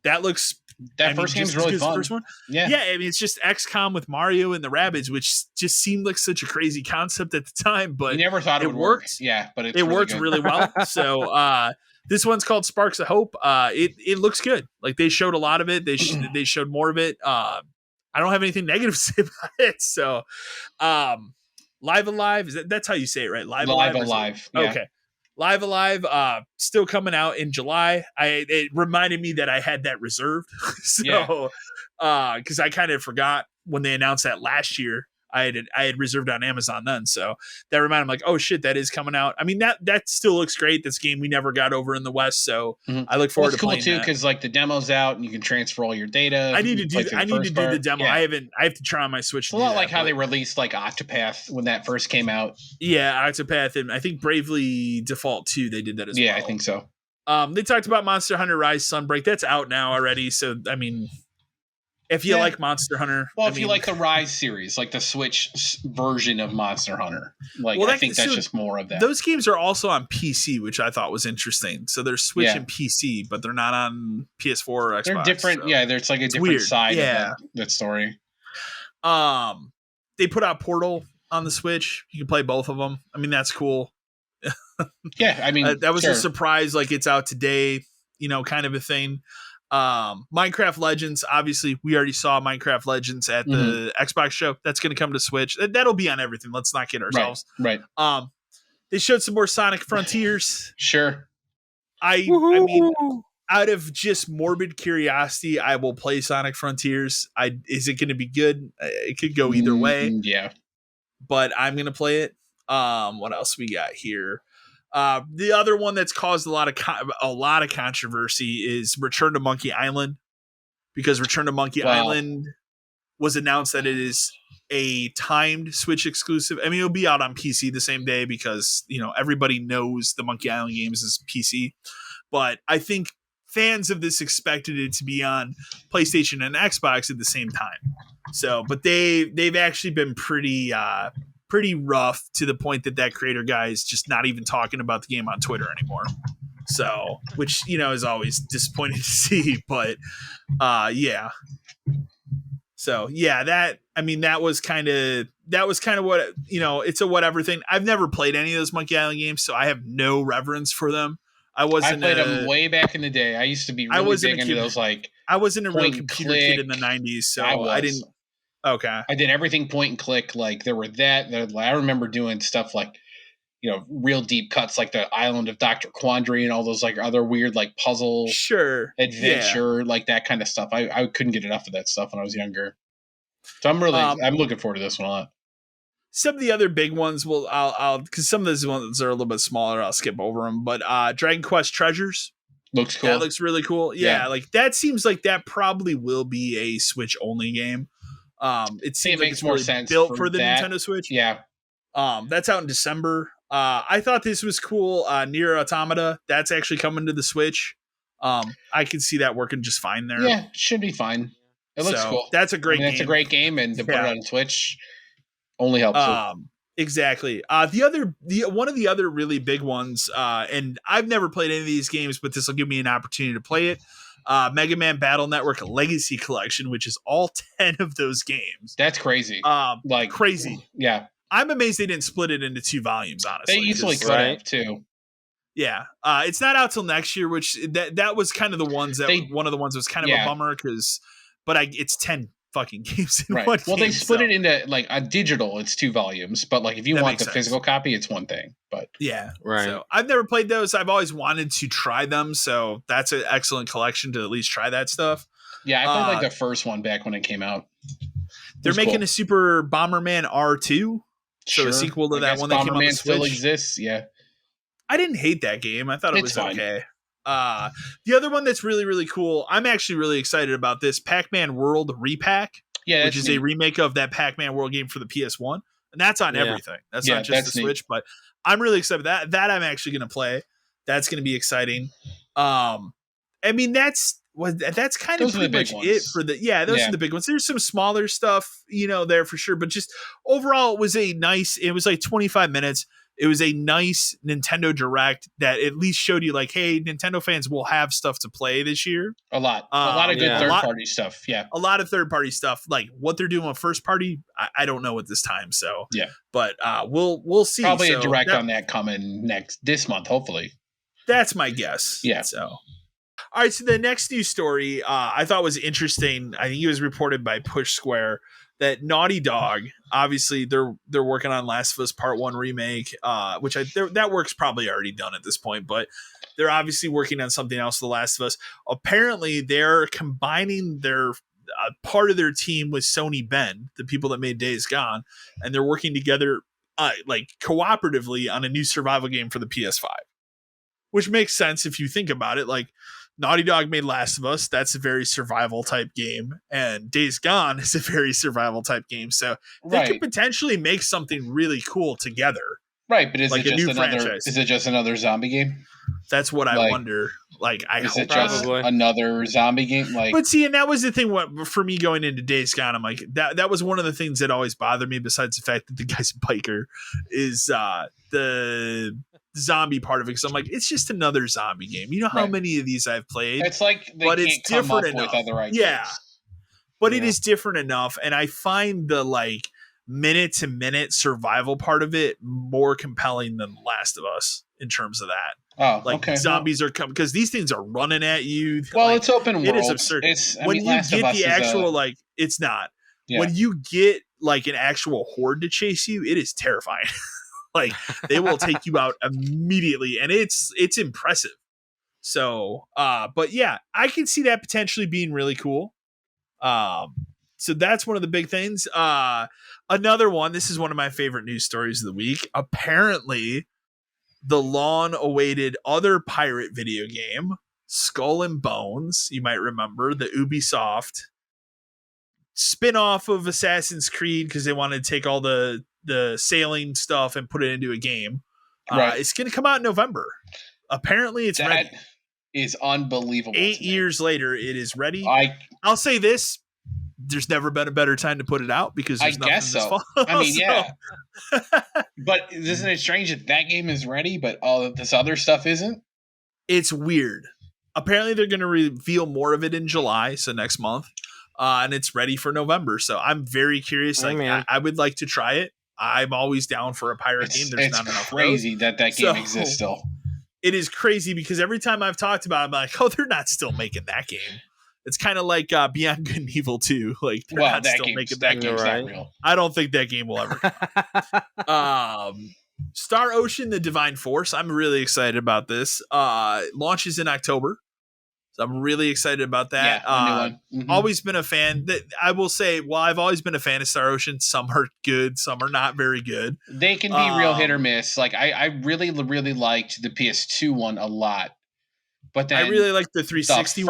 That looks first game's really fun. First one. Yeah. Yeah, I mean, it's just XCOM with Mario and the Rabbids, which just seemed like such a crazy concept at the time, but you never thought it would work. Yeah, but it worked really well. So this one's called Sparks of Hope. It looks good. Like they showed a lot of it. They showed more of it. I don't have anything negative to say about it. So, Live Alive, that's how you say it, right? Live Alive. Yeah. Okay. Live Alive, still coming out in July. It reminded me that I had that reserved. So, because I kind of forgot when they announced that last year. I had reserved on Amazon then, so that reminded me, like, oh shit, that is coming out. I mean, that still looks great. This game we never got over in the West, so I look forward to playing. It's cool too because like the demo's out and you can transfer all your data. I need to do the demo. Yeah. I have to try on my Switch. It's a lot like how they released like Octopath when that first came out. Yeah, Octopath, and I think Bravely Default 2, they did that as well. Yeah, I think so. They talked about Monster Hunter Rise Sunbreak. That's out now already, so I mean, if you like Monster Hunter, if you like the Rise series, like the Switch version of Monster Hunter, like I think that's just more of that. Those games are also on PC, which I thought was interesting. So they're Switch and PC, but they're not on PS4 or Xbox. They're different. So. Yeah, there's like a different side of that story. They put out Portal on the Switch. You can play both of them. I mean, that's cool. Yeah, I mean, that was a surprise. Like it's out today, kind of a thing. Minecraft Legends, obviously we already saw Minecraft Legends at the Xbox show. That's going to come to Switch. That'll be on everything. Let's not kid ourselves. Right. They showed some more Sonic Frontiers. Sure. I mean, out of just morbid curiosity, I will play Sonic Frontiers. Is it going to be good? It could go either way. Yeah. But I'm going to play it. What else we got here? The other one that's caused a lot of controversy is Return to Monkey Island, because Return to Monkey Island was announced that it is a timed Switch exclusive. I mean, it'll be out on PC the same day because everybody knows the Monkey Island games is PC, but I think fans of this expected it to be on PlayStation and Xbox at the same time. So, but they've actually been pretty rough to the point that creator guy is just not even talking about the game on Twitter anymore. So, which, is always disappointing to see, but, yeah. So yeah, that was kind of what, it's a whatever thing. I've never played any of those Monkey Island games, so I have no reverence for them. I played them way back in the day. I used to be really big into those, like, I wasn't a real computer kid in the 90s, so I didn't. Okay. I did everything point and click. Like there were I remember doing stuff like, real deep cuts, like the Island of Dr. Quandary and all those like other weird, like puzzle adventure, like that kind of stuff. I couldn't get enough of that stuff when I was younger. So I'm looking forward to this one a lot. Some of the other big ones I'll because some of those ones are a little bit smaller. I'll skip over them, but Dragon Quest Treasures looks cool. That looks really cool. Yeah. Like that seems like that probably will be a Switch only game. It seems like it's more sense built for the Nintendo Switch. Yeah. That's out in December. I thought this was cool. Nier Automata, that's actually coming to the Switch. I can see that working just fine there. Yeah, should be fine. It looks cool. That's a great game. It's a great game, and to put it on Switch only helps. Exactly. One of the other really big ones, and I've never played any of these games, but this will give me an opportunity to play it. Mega Man Battle Network Legacy Collection, which is all 10 of those games. That's crazy. Crazy. Yeah. I'm amazed they didn't split it into 2 volumes, honestly. They easily could have too. Yeah. It's not out till next year, which that was kind of the ones one of the ones that was kind of a bummer but it's 10 fucking games in one Well, game, they split it into like a digital, it's 2 volumes, but like if you want the physical copy, it's one thing. But yeah, right. So I've never played those. I've always wanted to try them, so that's an excellent collection to at least try that stuff. Yeah, I played like the first one back when it came out. They're making a Super Bomberman R2, so a sequel to that one that came on the Switch. Still exists, yeah. I didn't hate that game. I thought it was fine. Okay. The other one that's really, really cool, I'm actually really excited about this, Pac-Man World Repack, which is a remake of that Pac-Man World game for the PS1. And that's on everything. That's not just the Switch, but I'm really excited about that I'm actually going to play. That's going to be exciting. I mean, that's kind of pretty much it for those are the big ones. There's some smaller stuff, there for sure, but just overall, it was like 25 minutes. It was a nice Nintendo Direct that at least showed you like, hey, Nintendo fans will have stuff to play this year. A lot of good third-party stuff. Yeah, a lot of third-party stuff. Like what they're doing with first-party, I don't know at this time. So yeah, but we'll see. Probably a Direct on that coming this month, hopefully. That's my guess. Yeah. So. All right. So the next news story I thought was interesting. I think it was reported by Push Square that Naughty Dog, obviously they're working on Last of Us Part 1 remake, which that work's probably already done at this point, but they're obviously working on something else, The Last of Us. Apparently they're combining their part of their team with Sony Bend, the people that made Days Gone, and they're working together like cooperatively on a new survival game for the PS5, which makes sense if you think about it. Like, Naughty Dog made Last of Us. That's a very survival type game. And Days Gone is a very survival type game. So they could potentially make something really cool together. Right, but is it just another zombie game? That's what I wonder. Like, I hope it just another zombie game? Like, but see, and that was the thing for me going into Days Gone. I'm like, that was one of the things that always bothered me, besides the fact that the guy's a biker, is the zombie part of it, because I'm like, it's just another zombie game. You know how many of these I've played? It's like it's different enough. With other ideas. Yeah, but it is different enough, and I find the like minute-to-minute survival part of it more compelling than Last of Us in terms of that. Oh, like zombies are coming because these things are running at you. Well, like, it's open world. It is absurd. When you get the actual like, it's not. Yeah. When you get like an actual horde to chase you, it is terrifying. Like they will take you out immediately, and it's impressive. So, but yeah, I can see that potentially being really cool. So that's one of the big things. Another one. This is one of my favorite news stories of the week. Apparently, the long-awaited other pirate video game, Skull and Bones, you might remember, the Ubisoft spin-off of Assassin's Creed, because they wanted to take all the sailing stuff and put it into a game. It's going to come out in November. Apparently, it's ready. That is unbelievable. 8 years later, it is ready. I'll say this. There's never been a better time to put it out, because there's nothing this fall. I mean, yeah. But isn't it strange that game is ready, but all of this other stuff isn't? It's weird. Apparently, they're going to reveal more of it in July, so next month, and it's ready for November. So I'm very curious. I would like to try it. I'm always down for a pirate game. There's not enough. It's crazy that game exists still. It is crazy, because every time I've talked about it, I'm like, oh, they're not still making that game. It's kind of like Beyond Good and Evil 2. Like, they're not still making that game. Not real. I don't think that game will ever come. Star Ocean: The Divine Force. I'm really excited about this. Launches in October. So I'm really excited about that. Always been a fan. I will say, I've always been a fan of Star Ocean. Some are good, some are not very good. They can be real hit or miss. Like I really, really liked the PS2 one a lot. But then I really liked the 360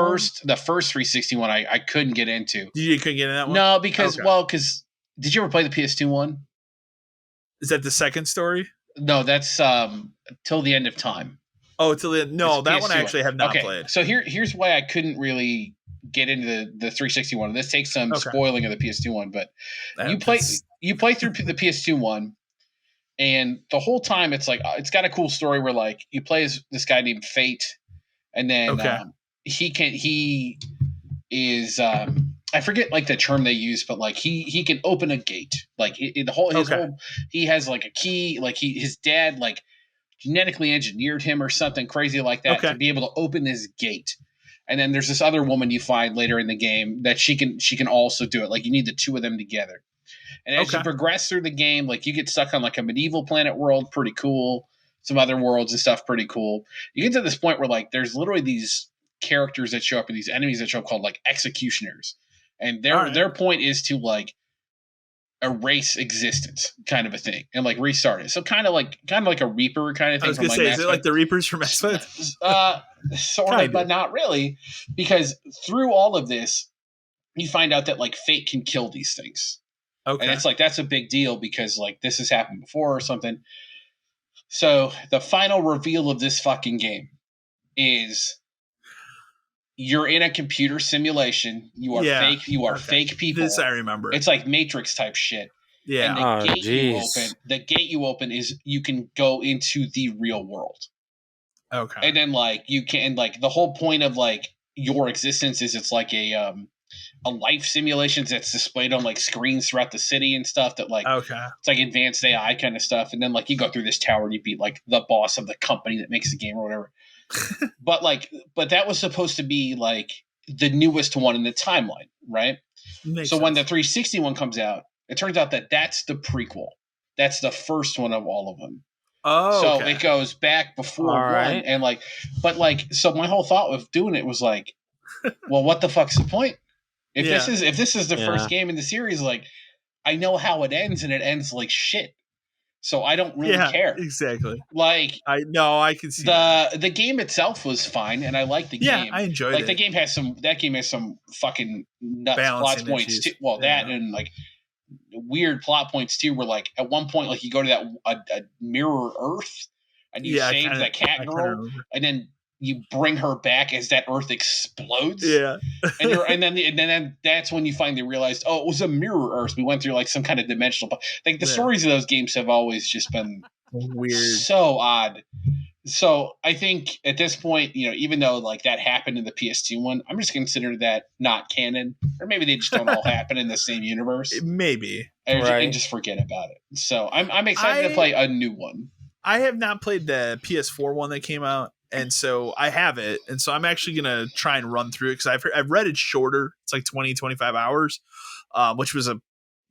the first 360 one I couldn't get into. You couldn't get in that one? No, because did you ever play the PS2 one? Is that the second story? No, that's Till the End of Time. Oh, that one I actually have not played. So here's why I couldn't really get into the 360 one. This takes some spoiling of the PS2 one, but you play through the PS2 one, And the whole time it's like it's got a cool story where like you play as this guy named Fate, and then Okay. he is I forget like the term they use, but like he can open a gate. Like the whole his Okay. whole he has like a key. Like his dad like genetically engineered him or something crazy like that Okay. to be able to open this gate. And then there's this other woman you find later in the game that she can also do it. Like you need the two of them together. And as you Okay. progress through the game, like you get stuck on like a medieval planet world, pretty cool. Some other worlds and stuff, pretty cool. You get to this point where like there's literally these characters that show up and these enemies that show up called like executioners. And their point is to like erase existence kind of a thing and like restart it. So kind of like a Reaper kind of thing. I was gonna say, is it like the Reapers from Mass Effect? Sort Kinda. of, but not really. Because through all of this, you find out that like fate can kill these things. Okay. And it's like that's a big deal because like this has happened before or something. So the final reveal of this fucking game is you're in a computer simulation. You are fake. You are fake people. This I remember. It's like Matrix type shit. Yeah. And the gate you open is you can go into the real world. Okay. And then like you can like the whole point of like your existence is it's like a life simulation that's displayed on like screens throughout the city and stuff that like it's like advanced AI kind of stuff. And then like you go through this tower and you beat like the boss of the company that makes the game or whatever. but that was supposed to be like the newest one in the timeline, right? Makes so sense. when the 360 one comes out, it turns out that that's the prequel. That's the first one of all of them. Oh, so it goes back before one, and like, but like, so my whole thought of doing it was like, well, what the fuck's the point? If this is the first game in the series, like, I know how it ends, and it ends like shit. So I don't really care. Exactly. Like I can see the game itself was fine, and I like the game. I enjoyed it. Like the game has some fucking nuts Balancing plot points too. Well, that and like weird plot points too. Where like at one point, like you go to that a mirror Earth, and you save the cat girl, and then you bring her back as that Earth explodes. Yeah, and then that's when you finally realized, oh, it was a mirror Earth. We went through like some kind of dimensional. Like the stories of those games have always just been weird, so odd. So I think at this point, you know, even though like that happened in the PS2 one, I'm just consider that not canon, or maybe they just don't all happen in the same universe. Maybe, and just forget about it. So I'm excited to play a new one. I have not played the PS4 one that came out. And so I have it. And so I'm actually going to try and run through it because I've read it's shorter. It's like 20, 25 hours, which was a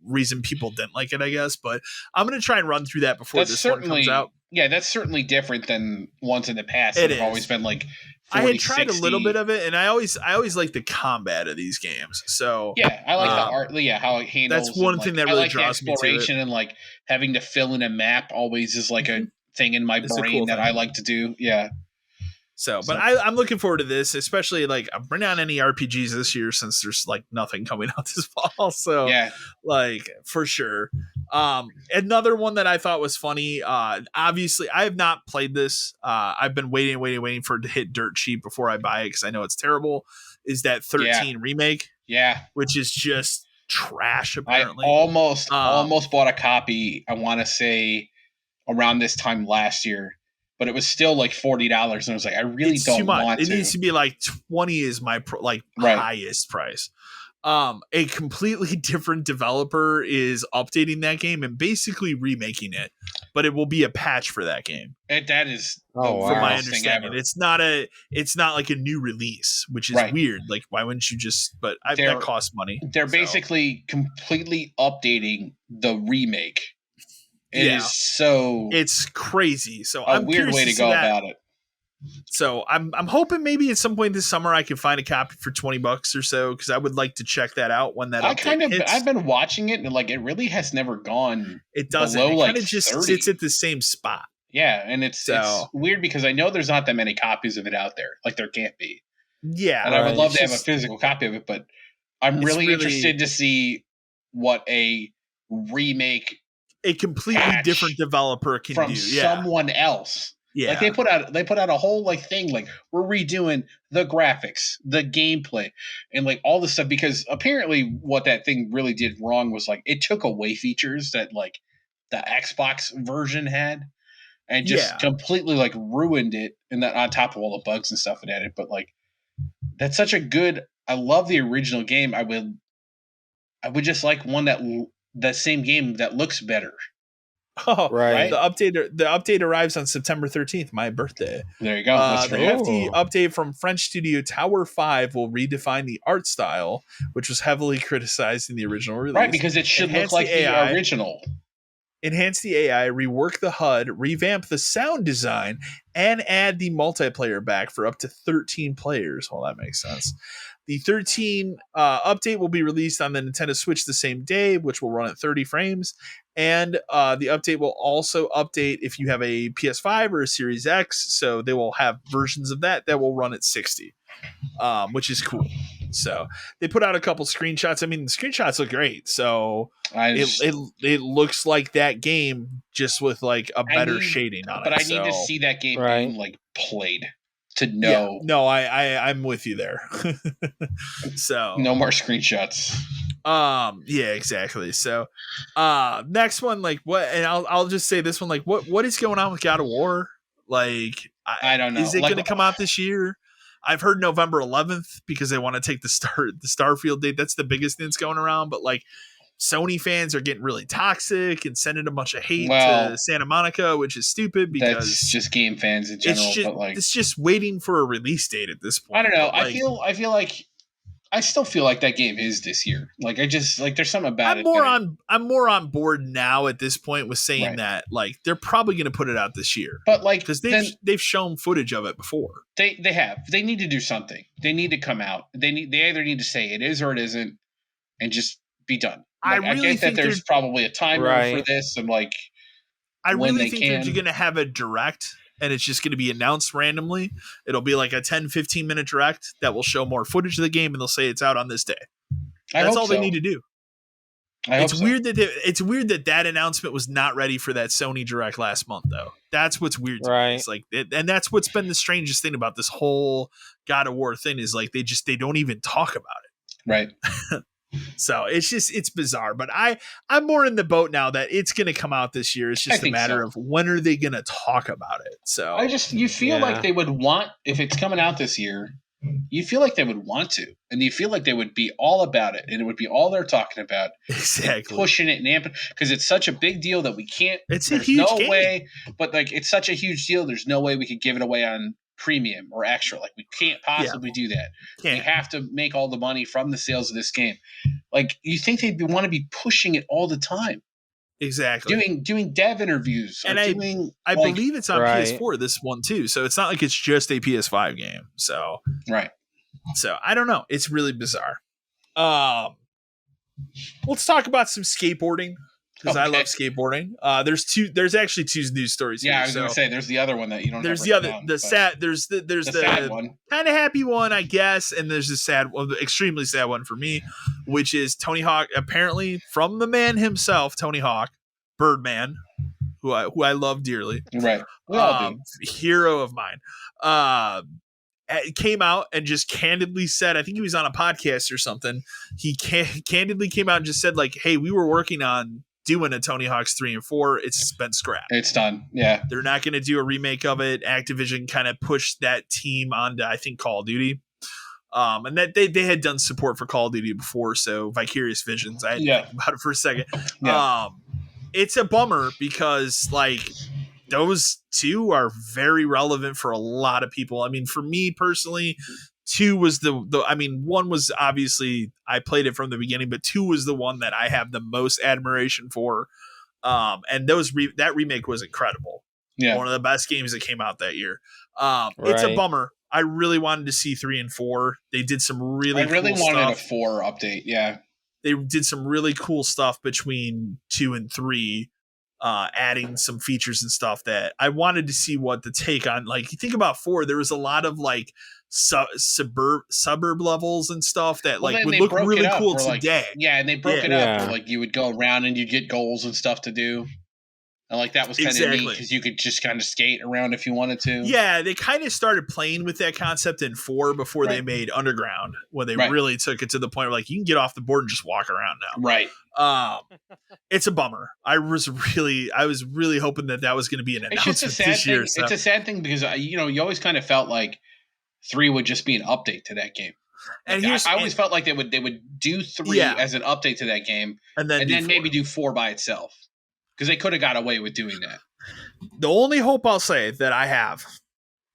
reason people didn't like it, I guess. But I'm going to try and run through that before this one comes out. Yeah, that's certainly different than ones in the past that have always been like 40, I had tried 60. a little bit of it, and I always like the combat of these games. So yeah, I like the art. Yeah, how it handles. That's one thing that really draws me to it. Exploration and like having to fill in a map always is like a thing in my brain that I like to do. Yeah. So, but I'm looking forward to this, especially like I'm bringing on any RPGs this year since there's like nothing coming out this fall. So, like for sure. Another one that I thought was funny. Obviously, I have not played this. I've been waiting for it to hit dirt cheap before I buy it because I know it's terrible. Is that 13 remake? Yeah, which is just trash. Apparently, I almost bought a copy. I want to say around this time last year. But it was still like $40, and I was like, I really don't want to. It needs to be like 20 is my highest price. A completely different developer is updating that game and basically remaking it, but it will be a patch for that game. That is, from my understanding, it's not like a new release, which is weird. Like, why wouldn't you just? But that costs money. They're basically completely updating the remake. It's crazy. So I'm weird way to go about it. So I'm hoping maybe at some point this summer I can find a copy for $20 or so because I would like to check that out when that hits. I've been watching it and like it really has never gone. It doesn't. Below, it kind of just sits at the same spot. Yeah, and it's weird because I know there's not that many copies of it out there. Like there can't be. Yeah, and I would love to have a physical copy of it, but I'm really interested to see what a remake. A completely different developer can from do someone else. Yeah, like they put out a whole like thing like we're redoing the graphics, the gameplay, and like all this stuff because apparently what that thing really did wrong was like it took away features that like the Xbox version had, and just Yeah. completely like ruined it. And that on top of all the bugs and stuff it added, but like that's such a good. I love the original game. I would just like one that same game that looks better. Oh, Right. The update arrives on September 13th, my birthday. There you go. That's The for you. hefty update from French studio Tower 5 will redefine the art style, which was heavily criticized in the original release. Right, because it should Enhance look like the AI, original. Enhance the AI, rework the HUD, revamp the sound design, and add the multiplayer back for up to 13 players. Well, that makes sense. The 13 update will be released on the Nintendo Switch the same day, which will run at 30 frames. And the update will also update if you have a PS5 or a Series X. So they will have versions of that will run at 60, which is cool. So they put out a couple screenshots. I mean, the screenshots look great. So it looks like that game just with like a better shading on it. But I need to see that game being like played to know. Yeah, no, I'm with you there. So no more screenshots. Yeah, exactly. So next one, like what, and I'll just say this one, like what is going on with God of War? Like I don't know. Is it like, going to come out this year? I've heard November 11th because they want to take the Starfield date. That's the biggest thing that's going around. But like Sony fans are getting really toxic and sending a bunch of hate to Santa Monica, which is stupid because that's just game fans in general. It's just waiting for a release date at this point. I don't know. Like, I still feel like that game is this year. Like I just like there's something about it. I'm more on board now at this point with saying that like they're probably going to put it out this year. But like because they've shown footage of it before. They have. They need to do something. They need to come out. They either need to say it is or it isn't, and just be done. Like, I get that there's probably a timer for this, and like I really think they're going to have a direct. And it's just going to be announced randomly. It'll be like a 10-15 minute direct that will show more footage of the game, and they'll say it's out on this day. That's all they need to do. It's weird that announcement was not ready for that Sony direct last month, though. That's what's weird to me. It's like, and that's what's been the strangest thing about this whole God of War thing is like they don't even talk about it. Right. So it's bizarre, but I'm more in the boat now that it's going to come out this year. It's just a matter of when are they going to talk about it. So you feel like they would want, if it's coming out this year, you feel like they would want to, and you feel like they would be all about it, and it would be all they're talking about, exactly, pushing it and amping, because it's such a big deal that we can't. It's a huge game. Way, but like it's such a huge deal. There's no way we could give it away on premium or extra. Like we can't possibly do that. We have to make all the money from the sales of this game. Like you think they'd want to be pushing it all the time. Exactly. Doing dev interviews. And I believe it's on PS4 this one too. So it's not like it's just a PS5 game. So So I don't know. It's really bizarre. Let's talk about some skateboarding. Because I love skateboarding. There's actually two news stories here. Yeah, I was gonna say there's the other one that you don't. There's the sad one, kind of happy one, I guess, and there's the sad one, the extremely sad one for me, which is Tony Hawk. Apparently, from the man himself, Tony Hawk, Birdman, who I love dearly, right? We all do. Hero of mine. Came out and just candidly said, I think he was on a podcast or something. He candidly came out and just said, like, "Hey, we were working on doing a Tony Hawk's 3 and 4. It's been scrapped. It's done. Yeah. They're not going to do a remake of it. Activision kind of pushed that team onto, I think, Call of Duty. And that they had done support for Call of Duty before. So Vicarious Visions, I had to think about it for a second. Yeah. It's a bummer because like those two are very relevant for a lot of people. I mean, for me personally, 2 was one was obviously I played it from the beginning, but 2 was the one that I have the most admiration for. And that remake was incredible. Yeah. One of the best games that came out that year. It's a bummer. I really wanted to see 3 and 4. They did some really cool wanted stuff. A 4 update. Yeah. They did some really cool stuff between 2 and 3. Adding some features and stuff that I wanted to see what the take on, like you think about 4, there was a lot of like suburb levels and stuff that like would look really cool today. And they broke it up where, like you would go around and you'd get goals and stuff to do. And like that was kind of neat because you could just kind of skate around if you wanted to. Yeah, they kind of started playing with that concept in 4 before they made Underground, when they really took it to the point where like you can get off the board and just walk around now. Right. It's a bummer. I was really hoping that was going to be an announcement this year. So. It's a sad thing because you always kind of felt like 3 would just be an update to that game. And I always felt like they would do 3 as an update to that game, and then maybe do 4 by itself. Because they could have got away with doing that. The only hope I'll say that I have,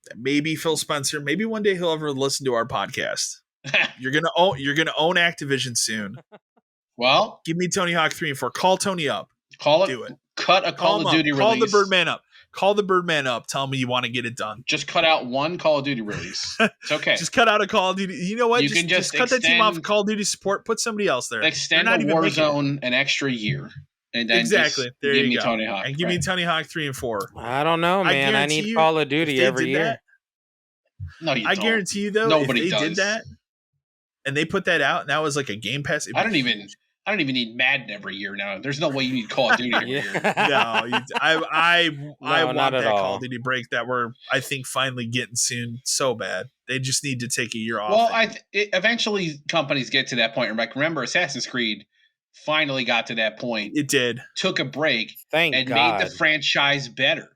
that maybe Phil Spencer, maybe one day he'll ever listen to our podcast. You're gonna own Activision soon. Well, give me Tony Hawk 3 and 4. Call Tony up. Do it. Cut a Call of Duty release. Call the Birdman up. Call the Birdman up. Tell me you want to get it done. Just cut out one Call of Duty release. It's okay. Just cut out a Call of Duty. You know what? Just cut that team off of Call of Duty support. Put somebody else there. Extend the Warzone an extra year. And then exactly. There give you me go. Tony Hawk. And give me Tony Hawk 3 and 4. I don't know, man. I need Call of Duty every year. No, you don't. I guarantee you, though, nobody if they does. did that, and they put that out, and that was like a Game Pass. I don't even need Madden every year now. There's no way you need Call of Duty every year. No, I want that Call of Duty break that we're, I think, finally getting soon so bad. They just need to take a year off. Well, eventually companies get to that point. Like, remember, Assassin's Creed finally got to that point. It did. Took a break. Thank and God. made the franchise better.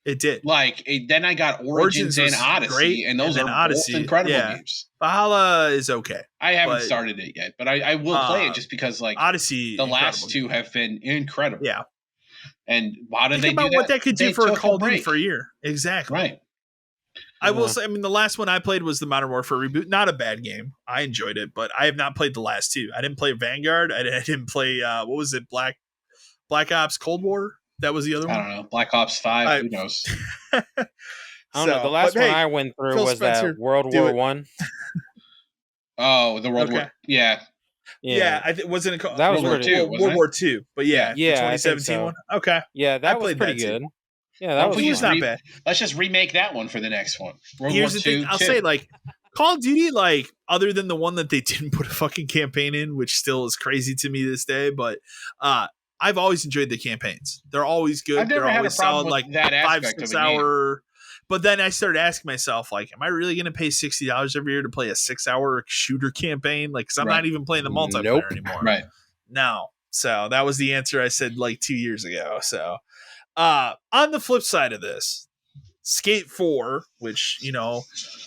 It did. Then I got Origins and Odyssey, great, and those are both incredible games. Valhalla is okay. I haven't started it yet, but I will play it just because like Odyssey, the last 2 have been incredible. Yeah. And why did they do that? What that could do for a Call of Duty for a year. Exactly. Right. I will say, the last one I played was the Modern Warfare reboot. Not a bad game. I enjoyed it, but I have not played the last 2. I didn't play Vanguard. I didn't play, what was it? Black Ops Cold War? That was the other one? I don't know. Black Ops 5. Who knows? I don't know. The last one I went through was Spencer, that World War One. Oh, the World War. Yeah. Yeah, wasn't it called that was World War II? But yeah, the 2017 one. Okay, yeah, that was pretty good. Yeah, that was not bad. Let's just remake that one for the next one. Here's the thing. I'll say, like, Call of Duty, like, other than the one that they didn't put a fucking campaign in, which still is crazy to me this day, but I've always enjoyed the campaigns. They're always good. They're always solid, like that 5-6 hour. But then I started asking myself, like, am I really going to pay $60 every year to play a 6-hour shooter campaign? Like, because I'm not even playing the multiplayer anymore. Right. No. So that was the answer I said like 2 years ago. So on the flip side of this, Skate 4, which,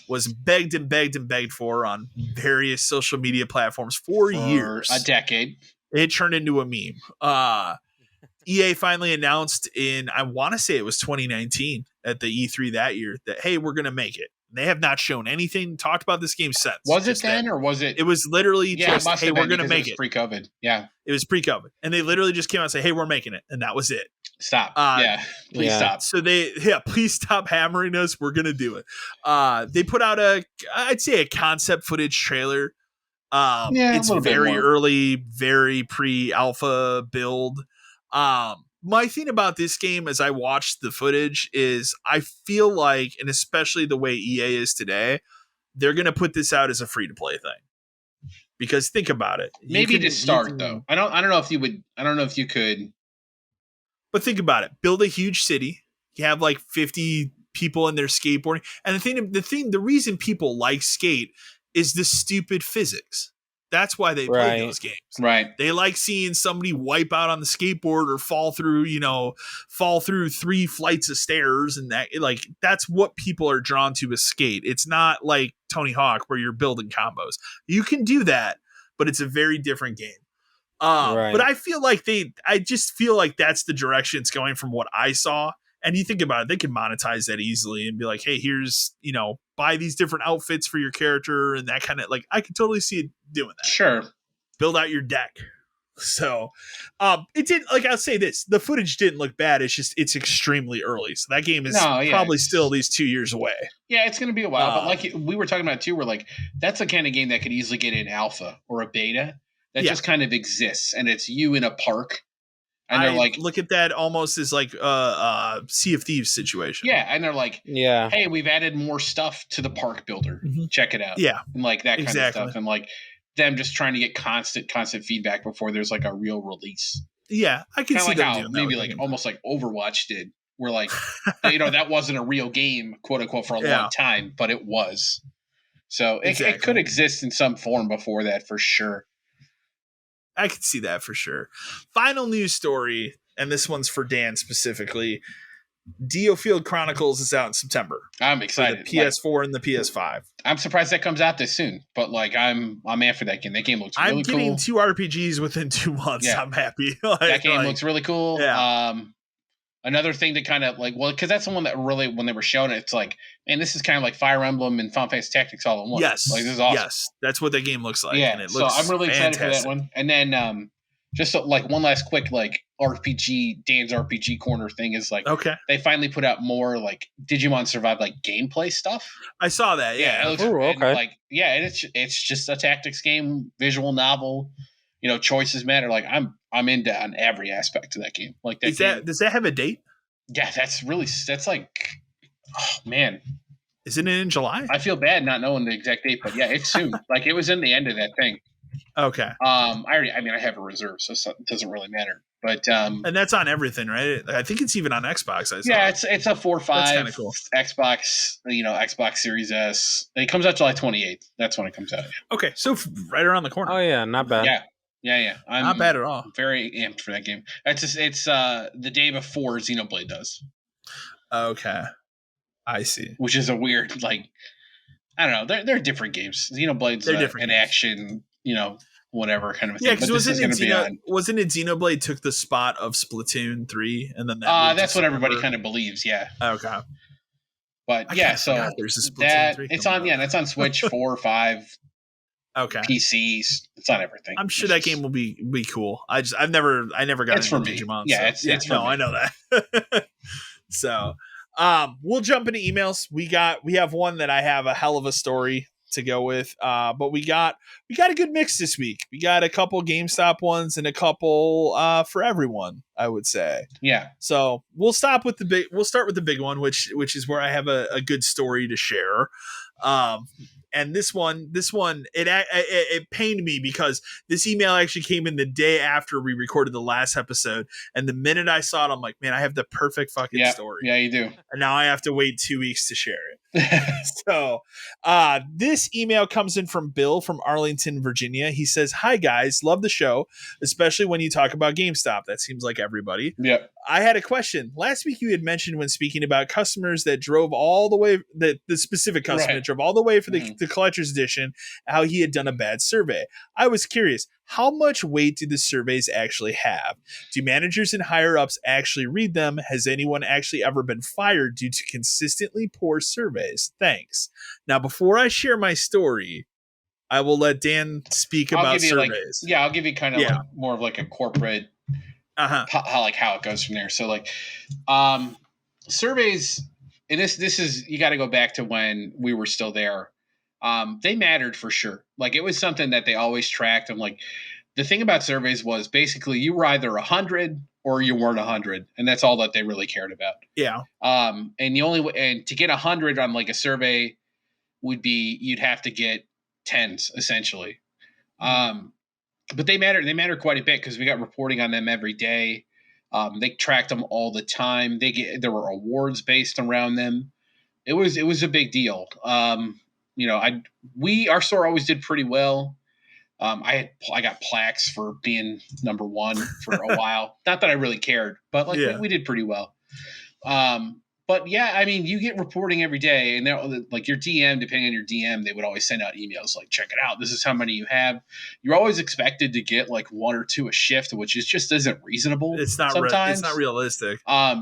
was begged and begged and begged for on various social media platforms for years. A decade. It turned into a meme. EA finally announced in, I want to say it was 2019 at the E3 that year, that, hey, we're going to make it. They have not shown anything, talked about this game since. Was it then, or was it? It was literally just, hey, we're going to make it. Pre-COVID. Yeah. It was pre-COVID. And they literally just came out and say, hey, we're making it. And that was it. Stop. Please stop. So please stop hammering us. We're going to do it. They put out I'd say a concept footage trailer. It's very early, very pre-alpha build. My thing about this game as I watched the footage is I feel like, and especially the way EA is today, they're going to put this out as a free-to-play thing. Because think about it. Maybe to start, though. I don't know if you would. I don't know if you could. But think about it. Build a huge city. You have like 50 people in there skateboarding. And the reason people like Skate is the stupid physics. That's why they play those games. Right. They like seeing somebody wipe out on the skateboard or fall through 3 flights of stairs, and that's what people are drawn to with Skate. It's not like Tony Hawk where you're building combos. You can do that, but it's a very different game. But I feel like I just feel like that's the direction it's going from what I saw. And you think about it, they can monetize that easily and be like, hey, here's, buy these different outfits for your character and that kind of, like, I could totally see it doing that. Sure. Build out your deck. So it didn't, like, I'll say this, the footage didn't look bad. It's just, it's extremely early. So that game is probably still at least 2 years away. Yeah, it's going to be a while. But like we were talking about too, we're like, that's the kind of game that could easily get in alpha or a beta that just kind of exists. And it's you in a park. And they're like, look at that almost as like Sea of Thieves situation. Yeah, and they're like, hey, we've added more stuff to the park builder. Mm-hmm. Check it out. Yeah, and like that kind of stuff, and like them just trying to get constant feedback before there's like a real release. Yeah, I can Kind of see like them how doing that. maybe with the like game. almost like Overwatch did, where like that wasn't a real game, quote unquote, for a long time, but it was. So it could exist in some form before that for sure. I could see that for sure. Final news story, and this one's for Dan specifically. Dio Field Chronicles is out in September. I'm excited. For the PS4 and the PS5. I'm surprised that comes out this soon, but like I'm after that game. That game looks really cool. I'm getting 2 RPGs within 2 months. Yeah. I'm happy. That game looks really cool. Yeah. Another thing that kind of like, well, because that's the one that really, when they were showing it, it's like, man, this is kind of like Fire Emblem and Final Fantasy Tactics all in one. Yes. Like, this is awesome. Yes. That's what that game looks like. Yeah. And it so looks I'm really fantastic. excited for that one. And then just so, like one last quick like RPG, Dan's RPG corner thing is like, okay, they finally put out more like Digimon Survive like gameplay stuff. I saw that. Yeah. It looks, okay. and, like, yeah, and it's just a tactics game, visual novel. You know, choices matter. Like I'm into on every aspect of that game. Like that. Does that have a date? Yeah, that's like, oh man, isn't it in July? I feel bad not knowing the exact date, but yeah, it's soon. Like it was in the end of that thing. Okay. I have a reserve, so it doesn't really matter. But and that's on everything, right? I think it's even on Xbox. Yeah, it's a 4.5 That's cool. Xbox. Xbox Series S. It comes out July 28th. That's when it comes out. Okay, so right around the corner. Oh yeah, not bad. Yeah. I'm not bad at all. Very amped for that game. It's the day before Xenoblade does. Okay, I see. Which is a weird, like, I don't know. They're different games. Xenoblade's an action, whatever kind of thing. Yeah, because wasn't it Xenoblade took the spot of Splatoon 3, and then that's what everybody kind of believes. Yeah. Okay. But so there's a Splatoon 3. It's on. Yeah, that's on Switch 4, 5. Okay. PCs. It's on everything. I'm sure that game will be cool. I never got into Digimon. Yeah, so. it's for me. I know that. So, we'll jump into emails. We have one that I have a hell of a story to go with. But we got a good mix this week. We got a couple GameStop ones and a couple for everyone, I would say. Yeah. So we'll start with the big one, which is where I have a good story to share. And this one, it pained me because this email actually came in the day after we recorded the last episode. And the minute I saw it, I'm like, man, I have the perfect fucking story. Yeah, you do. And now I have to wait 2 weeks to share it. So this email comes in from Bill from Arlington, Virginia. He says, "Hi guys, love the show, especially when you talk about GameStop." That seems like everybody. Yep. I had a question. Last week you had mentioned when speaking about customers that drove all the way, the specific customer that drove all the way for the collector's edition, how he had done a bad survey. I was curious, how much weight do the surveys actually have? Do managers and higher-ups actually read them? Has anyone actually ever been fired due to consistently poor surveys? Thanks. Now, before I share my story, I will let Dan speak about surveys. I'll give you kind of like more of like a corporate how it goes from there. So like surveys, and this is, you got to go back to when we were still there. They mattered for sure. Like it was something that they always tracked. And like the thing about surveys was basically you were either 100 or you weren't 100, and that's all that they really cared about. Yeah. And the only way, and to get 100 on like a survey would be you'd have to get 10s essentially. But they matter quite a bit because we got reporting on them every day. They tracked them all the time. There were awards based around them. It was a big deal. Our store always did pretty well. I got plaques for being number one for a while. Not that I really cared, but we did pretty well. But yeah, I mean, you get reporting every day, and they're like your DM, depending on your DM, they would always send out emails like, check it out. This is how many you have. You're always expected to get like 1 or 2 a shift, which just isn't reasonable. It's not sometimes. It's not realistic.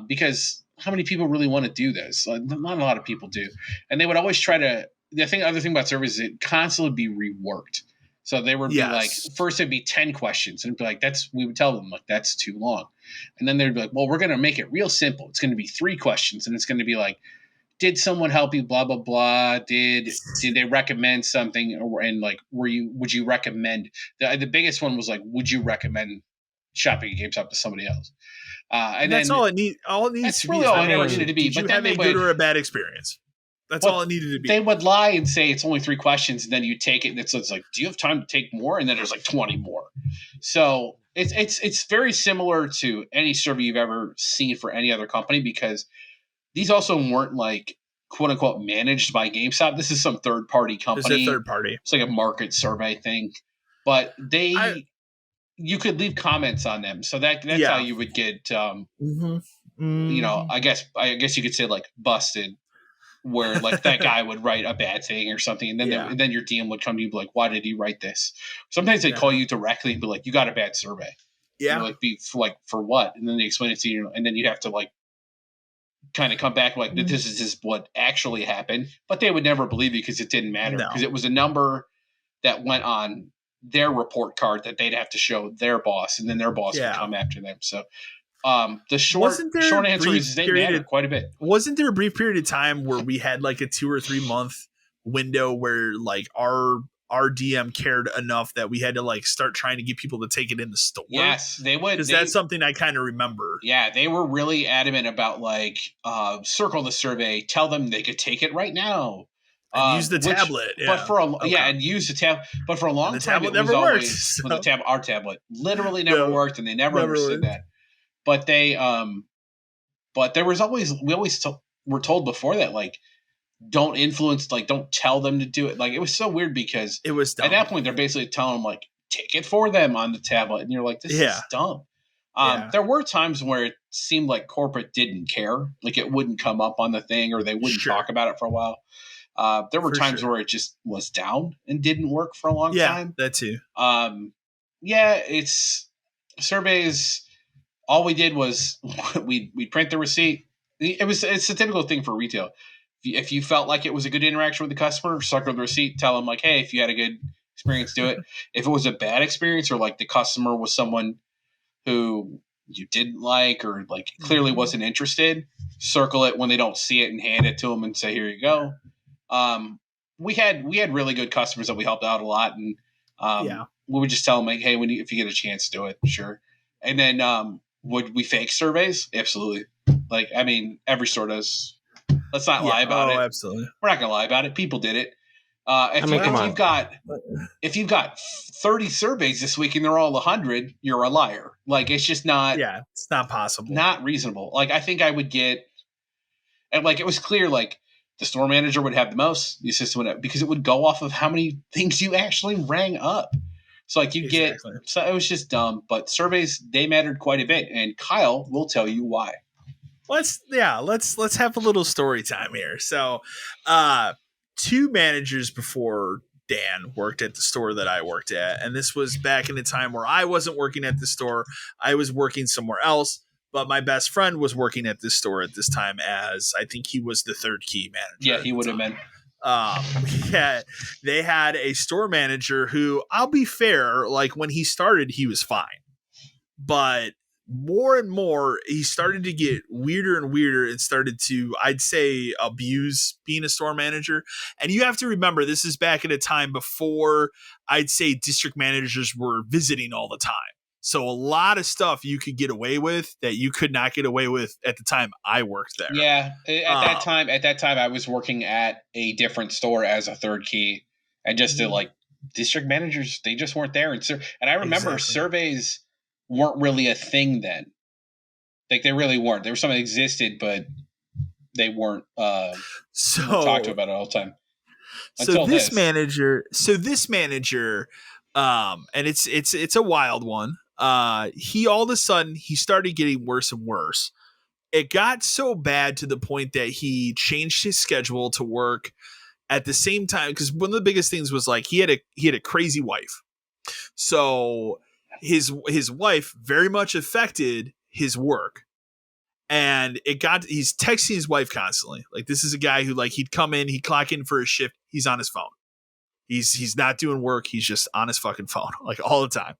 Because how many people really want to do this? Not a lot of people do. And they would always try to, other thing about surveys is it constantly be reworked. So they would be like, first it'd be 10 questions, and it'd be like, we would tell them like, that's too long. And then they'd be like, well, we're going to make it real simple. It's going to be 3 questions, and it's going to be like, did someone help you? Blah, blah, blah. Did they recommend something? And like, would you recommend the biggest one was like, would you recommend shopping at GameStop to somebody else? And that's then, all it needs. All it needs that's to really be all it needed to be. Did you have a good or a bad experience? That's all it needed to be. They would lie and say it's only 3 questions, and then you take it, and it's like, do you have time to take more? And then there's like 20 more. So It's very similar to any survey you've ever seen for any other company, because these also weren't like quote unquote managed by GameStop. This is some third party It's a company. third party. It's like a market survey thing, but I- you could leave comments on them. So that's Yeah. how you would get, Mhm. you know, I guess you could say like busted, where like that guy would write a bad thing or something, and then Yeah. and then your DM would come to you and be like, "Why did he write this?" Sometimes they Yeah. call you directly and be like, "You got a bad survey." Yeah. And like for what? And then they explain it to you, and then you have to like kind of come back like, this is just what actually happened. But they would never believe you because it didn't matter, No. because it was a number that went on their report card that they'd have to show their boss, and then their boss would come after them. So the short answer is they matter quite a bit. Wasn't there a brief period of time where we had like a 2 or 3 month window where like our DM cared enough that we had to like start trying to get people to take it in the store? Yes, they would. Because that's something I kind of remember. Yeah, they were really adamant about like circle the survey, tell them they could take it right now. And use the tablet. But for and use the tablet. But for a long time, it never worked. Our tablet literally never worked, and they never understood that. But they, but there was always were told before that, like, don't influence, like, don't tell them to do it. Like, it was so weird because it was dumb. At that point they're basically telling them like, take it for them on the tablet, and you're like, this is dumb. There were times where it seemed like corporate didn't care, like it wouldn't come up on the thing, or they wouldn't talk about it for a while. There were times where it just was down and didn't work for a long time. That too. It's surveys. All we did was we print the receipt. It's a typical thing for retail. If you felt like it was a good interaction with the customer, circle the receipt, tell them like, hey, if you had a good experience, do it. If it was a bad experience, or like the customer was someone who you didn't like, or like clearly wasn't interested, circle it when they don't see it and hand it to them and say, here you go. We had really good customers that we helped out a lot, and we would just tell them like, hey, if you get a chance, do it, sure. And then would we fake surveys? Absolutely. Like, I mean, every store does. Let's not lie about it. Absolutely. We're not gonna lie about it. People did it. If you've got 30 surveys this week and they're all 100, you're a liar. Like, it's just not. Yeah, it's not possible. Not reasonable. Like, I think I would get, and like it was clear, like the store manager would have the most, the assistant would have, because it would go off of how many things you actually rang up. So like you'd get, so it was just dumb. But surveys, they mattered quite a bit, and Kyle will tell you why. Let's have a little story time here. So, 2 managers before Dan worked at the store that I worked at, and this was back in the time where I wasn't working at the store. I was working somewhere else, but my best friend was working at this store at this time, as I think he was the 3rd key manager. Yeah, he would have been. They had a store manager who, I'll be fair, like when he started, he was fine, but more and more he started to get weirder and weirder and started to, I'd say, abuse being a store manager. And you have to remember, this is back at a time before, I'd say, district managers were visiting all the time. So a lot of stuff you could get away with that you could not get away with at the time I worked there. Yeah, at that time I was working at a different store as a 3rd key, and just to like district managers, they just weren't there. And I remember surveys weren't really a thing then. Like, they really weren't. There was something that existed, but they weren't talked about it all the time. So this manager, and it's a wild one. He all of a sudden he started getting worse and worse. It got so bad to the point that he changed his schedule to work at the same time, because one of the biggest things was like he had a crazy wife. So his wife very much affected his work. And he's texting his wife constantly. Like, this is a guy who, like, he'd come in, he'd clock in for his shift, he's on his phone. He's not doing work, he's just on his fucking phone, like, all the time.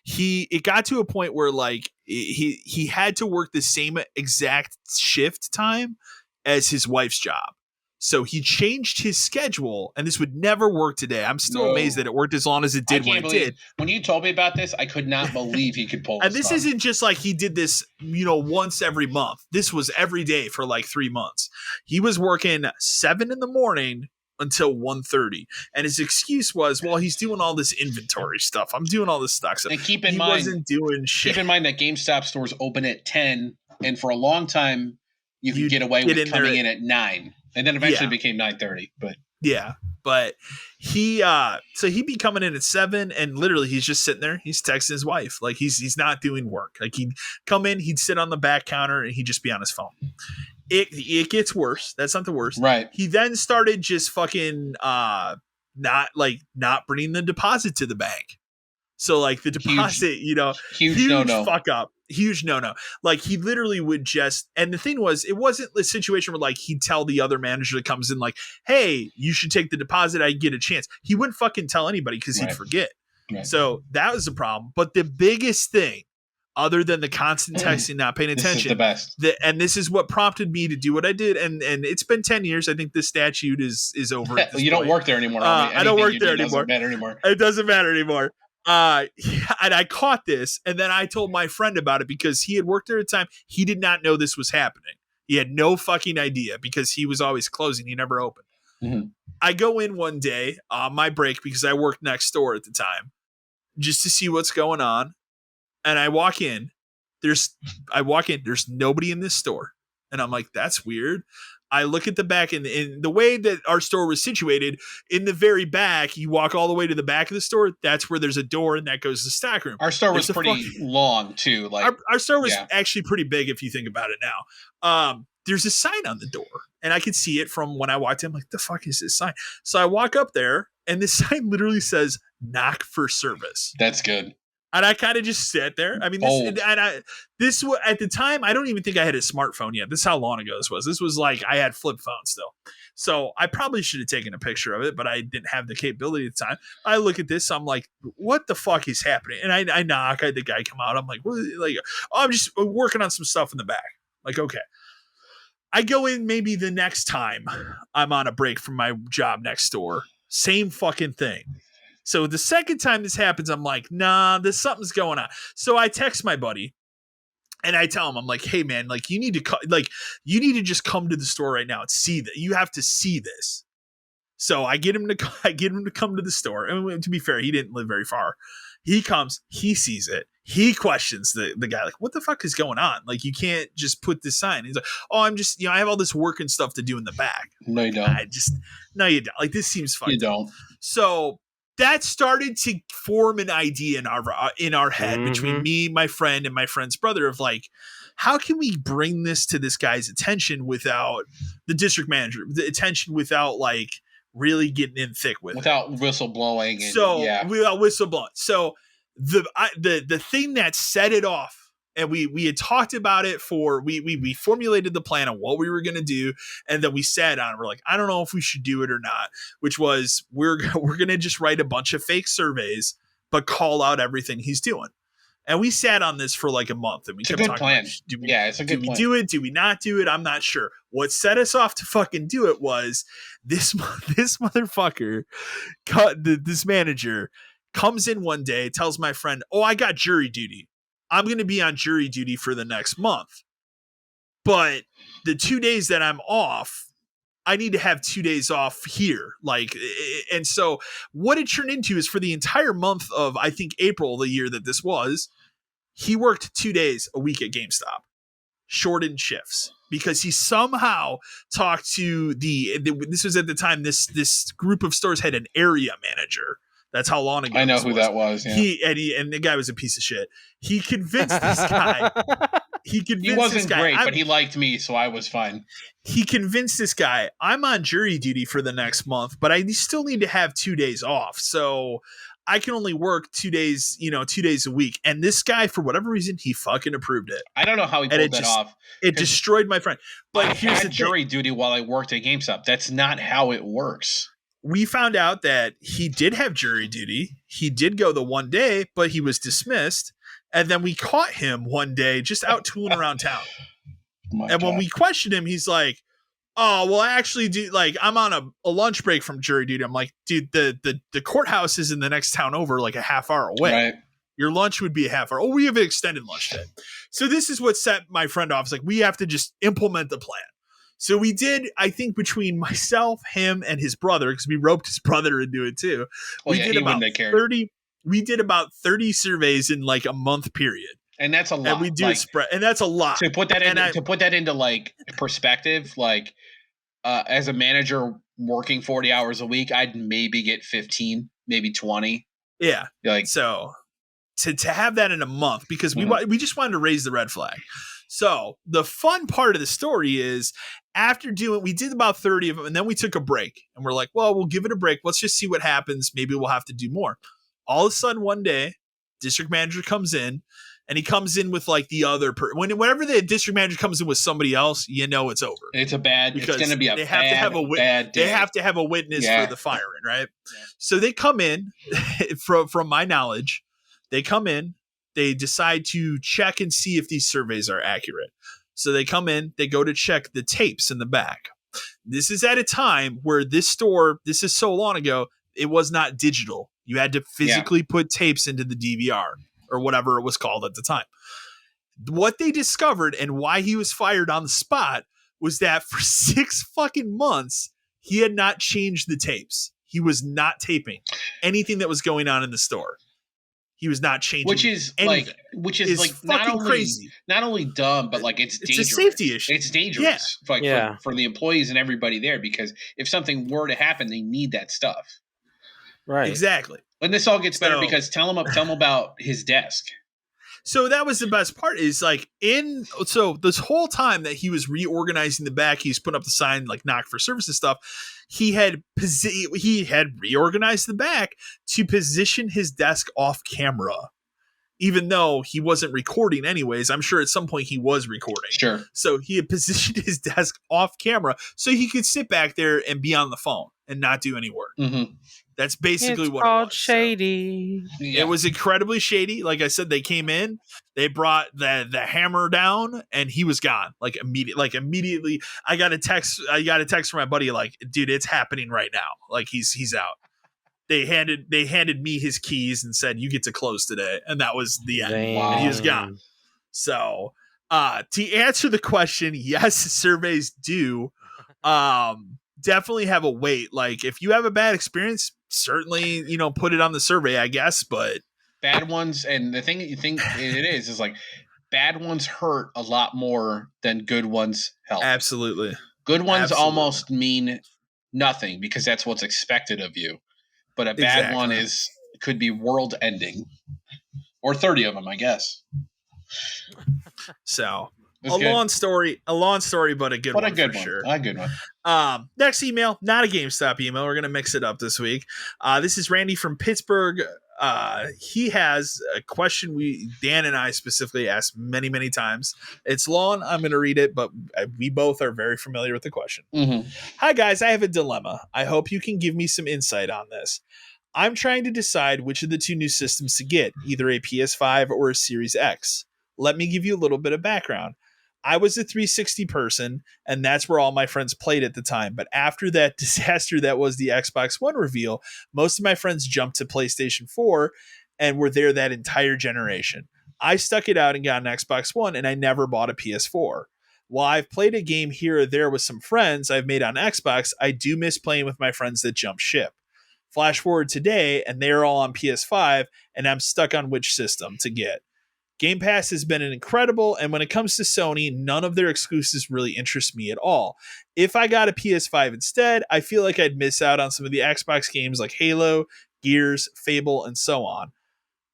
It got to a point where, like, he had to work the same exact shift time as his wife's job. So he changed his schedule, and this would never work today. I'm still amazed that it worked as long as it did when it did. When you told me about this, I could not believe he could pull this. And this isn't just like he did this, once every month. This was every day for like 3 months. He was working 7 in the morning until 1:30. And his excuse was, well, he's doing all this inventory stuff. I'm doing all this stock stuff. And keep in he mind, wasn't doing shit. Keep in mind that GameStop stores open at 10, and for a long time, you could get away with coming in at 9, and then eventually became 9:30. But yeah, but he he'd be coming in at 7, and literally he's just sitting there. He's texting his wife, like he's not doing work. Like he'd come in, he'd sit on the back counter, and he'd just be on his phone. It gets worse. That's not the worst. Right. He then started just fucking not bringing the deposit to the bank. So like the deposit, huge no-no. Fuck up. Huge no-no. Like he literally would just, and the thing was, it wasn't the situation where like he'd tell the other manager that comes in like, hey, you should take the deposit. I get a chance. He wouldn't fucking tell anybody because he'd forget. Right. So that was the problem. But the biggest thing, other than the constant texting, not paying attention, this is the best. And this is what prompted me to do what I did. And it's been 10 years. I think this statute is over. At this you point. don't work there anymore. I don't work there anymore. It doesn't matter anymore. And I caught this, and then I told my friend about it because he had worked there at the time. He did not know this was happening. He had no fucking idea because he was always closing. He never opened. Mm-hmm. I go in one day on my break because I worked next door at the time just to see what's going on. And I walk in. There's nobody in this store. And I'm like, that's weird. I look at the back, and in the way that our store was situated, in the very back, you walk all the way to the back of the store. That's where there's a door, and that goes to the stock room. Our store was pretty long too. Like our store was actually pretty big if you think about it now. There's a sign on the door, and I could see it from when I walked in. I'm like, the fuck is this sign? So I walk up there, and the sign literally says "knock for service." That's good. And I kind of just sat there. I mean, this was at the time, I don't even think I had a smartphone yet. This is how long ago this was. This was like I had flip phones still. So I probably should have taken a picture of it, but I didn't have the capability at the time. I look at this. I'm like, what the fuck is happening? And I knock. I had the guy come out. I'm like, what? Like, oh, I'm just working on some stuff in the back. Like, okay. I go in maybe the next time I'm on a break from my job next door. Same fucking thing. So the second time this happens, I'm like, nah, something's going on. So I text my buddy and I tell him, I'm like, hey man, like you need to just come to the store right now and see that. You have to see this. So I get him to come to the store. And to be fair, he didn't live very far. He comes, he sees it. He questions the guy, like, what the fuck is going on? Like, you can't just put this sign. He's like, oh, I'm just, I have all this work and stuff to do in the back. No, you don't. No, you don't. Like, this seems fucked. You don't. So that started to form an idea in our head between me, my friend, and my friend's brother of like, how can we bring this to this guy's attention without the district manager, the attention without like really getting in thick with without whistleblowing. Without whistleblowing. So the thing that set it off, and we had talked about it we formulated the plan on what we were going to do. And then we sat on, we're like, I don't know if we should do it or not, which was we're going to just write a bunch of fake surveys, but call out everything he's doing. And we sat on this for like a month, and we kept talking plan. It's a good plan. Do we do it? Do we not do it? I'm not sure. What set us off to fucking do it was this motherfucker, this manager comes in one day, tells my friend, oh, I got jury duty. I'm going to be on jury duty for the next month. But the 2 days that I'm off, I need to have 2 days off here. Like, and so what it turned into is for the entire month of, I think, April, the year that this was, he worked 2 days a week at GameStop, shortened shifts, because he somehow talked to this was at the time, this group of stores had an area manager. That's how long ago I know who that was. Yeah. And the guy was a piece of shit. He convinced this guy. He wasn't great, but he liked me, so I was fine. He convinced this guy, I'm on jury duty for the next month, but I still need to have 2 days off. So I can only work 2 days, 2 days a week. And this guy, for whatever reason, he fucking approved it. I don't know how he pulled that off. It destroyed my friend. But here's the jury duty while I worked at GameStop. That's not how it works. We found out that he did have jury duty. He did go the 1 day, but he was dismissed. And then we caught him one day just out tooling around town. When we questioned him, he's like, oh, well, I actually do. Like, I'm on a lunch break from jury duty. I'm like, dude, the courthouse is in the next town over, like a half hour away. Right. Your lunch would be a half hour. Oh, we have an extended lunch day. So this is what set my friend off. It's like, we have to just implement the plan. So we did, I think, between myself, him, and his brother, because we roped his brother into it too. Oh, We yeah, did he about wouldn't have cared. 30. We did about 30 surveys in like a month period. And that's a lot. And we do it spread, and that's a lot. To put that into like perspective, like as a manager working 40 hours a week, I'd maybe get 15, maybe 20. Yeah. Like, so to have that in a month, because we just wanted to raise the red flag. So the fun part of the story is after we did about 30 of them, and then we took a break, and we're like, well, we'll give it a break. Let's just see what happens. Maybe we'll have to do more. All of a sudden, one day, district manager comes in, and he comes in with like the other whenever the district manager comes in with somebody else, it's over. It's going to be a bad day. They have to have a witness for the firing, right? Yeah. So they come in, from my knowledge, they decide to check and see if these surveys are accurate. So they come in, they go to check the tapes in the back. This is at a time where this is so long ago, it was not digital. You had to physically put tapes into the DVR or whatever it was called at the time. What they discovered and why he was fired on the spot was that for 6 fucking months, he had not changed the tapes. He was not taping anything that was going on in the store. He was not changing, which is anything. not only dumb, but like it's dangerous. A safety issue. It's dangerous, for the employees and everybody there, because if something were to happen, they need that stuff. Right. Exactly. And this all gets better because tell him about his desk. So that was the best part is like so this whole time that he was reorganizing the back, he's putting up the sign like knock for service and stuff. He had reorganized the back to position his desk off camera, even though he wasn't recording anyways. I'm sure at some point he was recording. Sure. So he had positioned his desk off camera so he could sit back there and be on the phone and not do any work. Mm-hmm. That's basically what it was. It's called shady. So, it was incredibly shady. Like I said, they came in, they brought the hammer down, and he was gone. Like immediately, I got a text from my buddy, like, dude, it's happening right now. Like he's out. They handed me his keys and said, you get to close today. And that was the end. Wow. And he was gone. So to answer the question, yes, surveys do definitely have a weight. Like if you have a bad experience, certainly, put it on the survey, I guess, but bad ones. And the thing that you think it is like bad ones hurt a lot more than good ones help. Absolutely. Good ones almost mean nothing because that's what's expected of you. But a bad one could be world ending, or 30 of them, I guess. So a long story, but a good one for sure. A good one. Next email, not a GameStop email. We're going to mix it up this week. This is Randy from Pittsburgh. He has a question Dan and I specifically asked many, many times. It's long. I'm going to read it, but we both are very familiar with the question. Mm-hmm. Hi, guys. I have a dilemma. I hope you can give me some insight on this. I'm trying to decide which of the two new systems to get, either a PS5 or a Series X. Let me give you a little bit of background. I was a 360 person, and that's where all my friends played at the time. But after that disaster that was the Xbox One reveal, most of my friends jumped to PlayStation 4 and were there that entire generation. I stuck it out and got an Xbox One, and I never bought a PS4. While I've played a game here or there with some friends I've made on Xbox, I do miss playing with my friends that jumped ship. Flash forward today, and they're all on PS5, and I'm stuck on which system to get. Game Pass has been incredible, and when it comes to Sony, none of their exclusives really interest me at all. If I got a PS5 instead, I feel like I'd miss out on some of the Xbox games like Halo, Gears, Fable, and so on.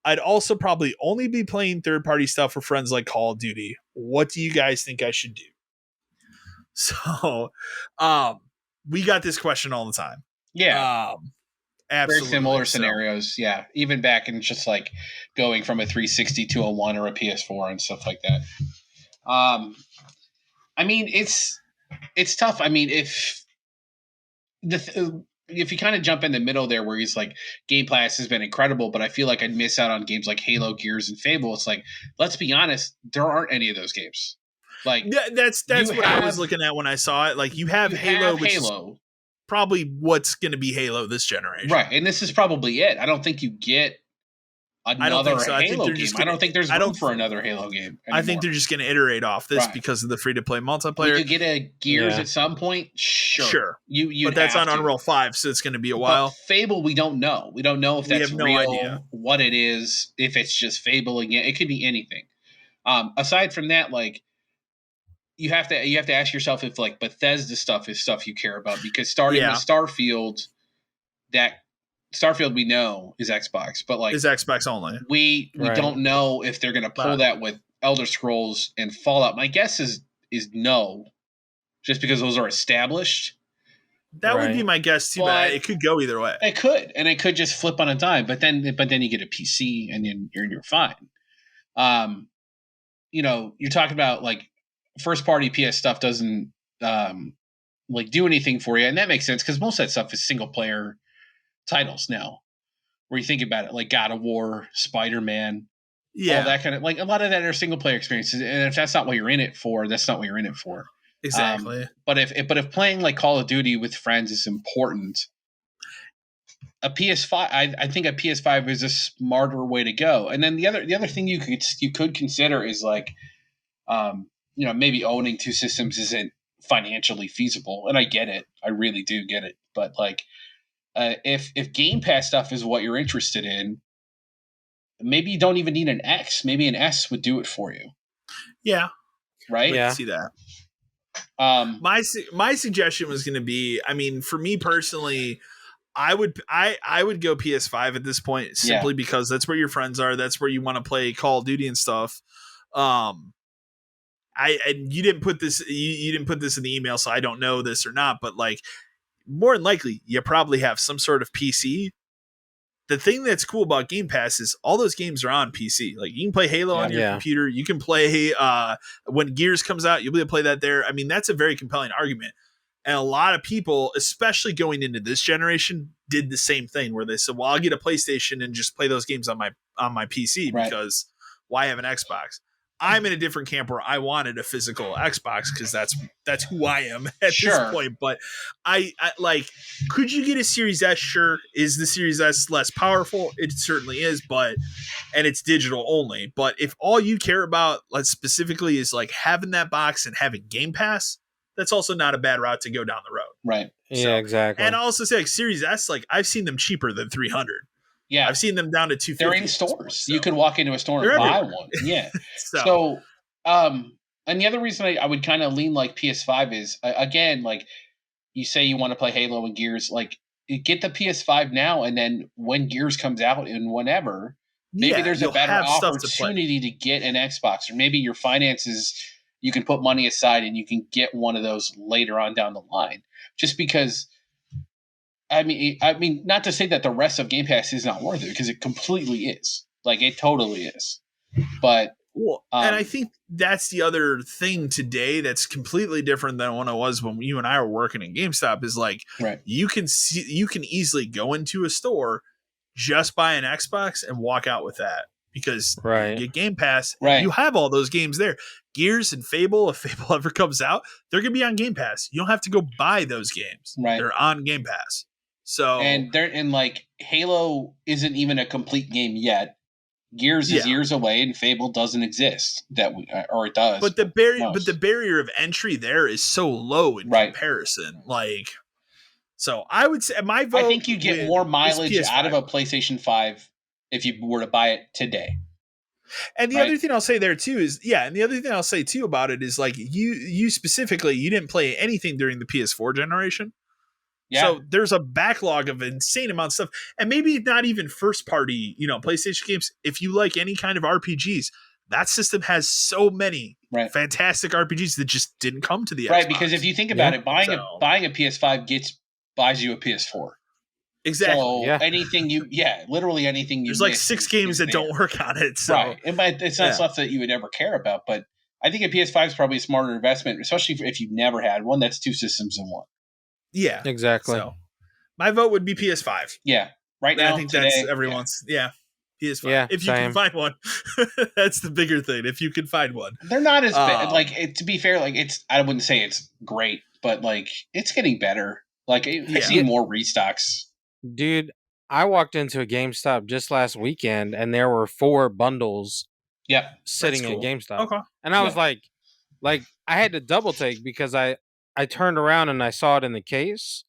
I'd also probably only be playing third-party stuff for friends like Call of Duty. What do you guys think I should do? So, we got this question all the time. Yeah. Absolutely. Very similar scenarios, yeah. Even back in just like going from a 360 to a 1 or a PS4 and stuff like that. I mean, it's tough. I mean, if you kind of jump in the middle there where he's like, Game Pass has been incredible, but I feel like I'd miss out on games like Halo, Gears, and Fable. It's like, let's be honest, there aren't any of those games. Like, yeah, that's what I was looking at when I saw it. Like, you have Halo, which is probably what's going to be Halo this generation. Right. And this is probably it. I don't think you get another think so. I think Halo they're game. just I gonna. don't think there's I room don't. for another Halo game anymore. I think they're just going to iterate off this Right. because of the free to play We multiplayer. could get a Gears Yeah. at some point. Sure. You'd but that's have on to. Unreal 5, so it's going to be a But while. Fable, we don't know. We don't know if We that's have no real, idea. what it is, if it's just Fable again. It could be anything. Aside from that, like you have to ask yourself if like Bethesda stuff is stuff you care about, because starting with Starfield, that Starfield we know is Xbox, but like Is Xbox only. we Right. don't know if they're going to pull that with Elder Scrolls and Fallout. My guess is no, just because those are established. That would be my guess too, but it could go either way. It could, and it could just flip on a dime. But then you get a PC, and then you're fine. You're talking about like first party PS stuff doesn't like do anything for you, and that makes sense because most of that stuff is single player titles now. Where you think about it, like God of War, Spider-Man, all that kind of like a lot of that are single player experiences, and if that's not what you're in it for, that's not what you're in it for. Exactly. But if playing like Call of Duty with friends is important, a PS5, I think a PS5 is a smarter way to go. And then the other thing you could consider is like, maybe owning two systems isn't financially feasible, and I get it, I really do get it. But like, if Game Pass stuff is what you're interested in, maybe you don't even need an X. Maybe an S would do it for you. Yeah. Right. I see that. My suggestion was going to be, I mean, for me personally, I would go PS5 at this point simply because that's where your friends are. That's where you want to play Call of Duty and stuff. And you didn't put this you didn't put this in the email, so I don't know this or not, but like more than likely you probably have some sort of PC. The thing that's cool about Game Pass is all those games are on PC. Like you can play Halo on your computer. You can play when Gears comes out, you'll be able to play that there. I mean, that's a very compelling argument. And a lot of people, especially going into this generation, did the same thing where they said, well, I'll get a PlayStation and just play those games on my PC because why have an Xbox? I'm in a different camp where I wanted a physical Xbox because that's who I am at this point. But I like, could you get a Series S? Sure. Is the Series S less powerful? It certainly is, and it's digital only. But if all you care about, like specifically, is like having that box and having Game Pass, that's also not a bad route to go down the road. Right. Yeah, exactly. And I'll also say like Series S, like I've seen them cheaper than 300. Yeah, I've seen them down to 250. They're in stores. Point, so. You could walk into a store and buy one. Yeah. And the other reason I would kind of lean like PS5 is again, like you say you want to play Halo and Gears, like get the PS5 now, and then when Gears comes out and whenever, maybe there's a better opportunity to get an Xbox, or maybe your finances, you can put money aside and you can get one of those later on down the line. Just because. I mean, not to say that the rest of Game Pass is not worth it, because it completely is. Like, it totally is. But and I think that's the other thing today that's completely different than when it was when you and I were working in GameStop. Is like you can easily go into a store, just buy an Xbox and walk out with that because you get Game Pass. You have all those games there. Gears and Fable, if Fable ever comes out, they're gonna be on Game Pass. You don't have to go buy those games. They're on Game Pass. So and like Halo isn't even a complete game yet. Gears is years away, and Fable doesn't exist. Or it does. But the barrier of entry there is so low in comparison. Like, so I would say my vote. I think you get more mileage out of a PlayStation 5 if you were to buy it today. And the other thing I'll say there too is, and the other thing I'll say too about it is like you specifically, you didn't play anything during the PS4 generation. Yeah. So there's a backlog of insane amounts of stuff, and maybe not even first party, PlayStation games. If you like any kind of RPGs, that system has so many fantastic RPGs that just didn't come to the Xbox. Because if you think about it, buying a PS5 buys you a PS4. Exactly. So anything literally anything you. There's like 6 games that don't work on it. So it's not stuff that you would ever care about, but I think a PS5 is probably a smarter investment, especially if you've never had one. That's 2 systems in one. Yeah, exactly. So my vote would be PS5. Yeah, now I think that's everyone's. Yeah, PS5. Yeah, if you can find one, that's the bigger thing. If you can find one, they're not as bad. Like to be fair, like I wouldn't say it's great, but like it's getting better. Like I see more restocks. Dude, I walked into a GameStop just last weekend, and there were 4 bundles Yep. sitting That's at cool. GameStop, Okay. and I was Yeah. like I had to double take because I turned around and I saw it in the case,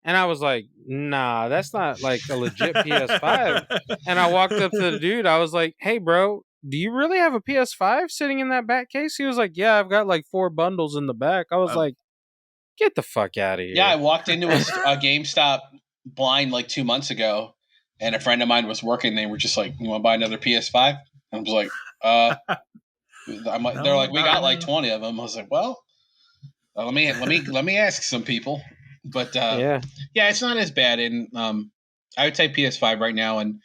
and I was like, nah, that's not like a legit PS5. And I walked up to the dude. I was like, hey, bro, do you really have a PS5 sitting in that back case? He was like, yeah, I've got like 4 bundles in the back. I was like, get the fuck out of here. Yeah, I walked into a GameStop blind like 2 months ago, and a friend of mine was working. They were just like, "You want to buy another PS5?" I was like, they're like, "We got like 20 of them." I was like, "Well, let me ask some people." But yeah, it's not as bad. And I would say PS5 right now. And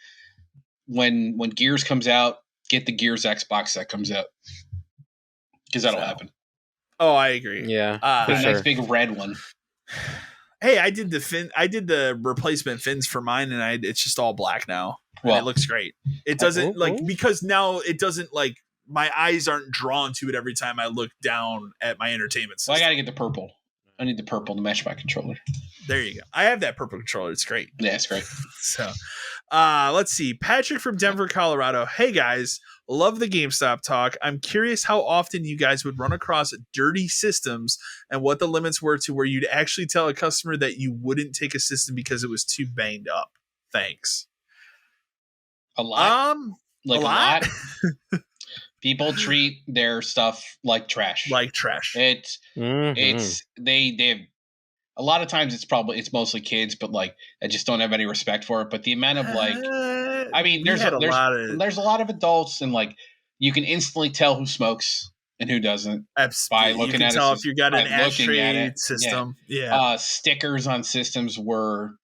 when Gears comes out, get the Gears Xbox that comes out, because that'll happen. Oh, I agree. Yeah, The nice big red one. Hey, I did the replacement fins for mine, and it's just all black now. And it looks great. It doesn't because now it doesn't like my eyes aren't drawn to it every time I look down at my entertainment system. Well, I gotta get the purple. I need the purple to match my controller. There you go. I have that purple controller. It's great. Yeah, it's great. So, let's see. Patrick from Denver, Colorado. Hey guys, love the GameStop talk. I'm curious how often you guys would run across dirty systems and what the limits were to where you'd actually tell a customer that you wouldn't take a system because it was too banged up. Thanks. A lot. A lot. People treat their stuff like trash. Like trash. It's they have a lot of times it's mostly kids, but like I just don't have any respect for it. But the amount of like, I mean, there's a lot of adults, and like you can instantly tell who smokes and who doesn't by looking at it. You can tell if you got an ashtray system. Yeah. Stickers on systems were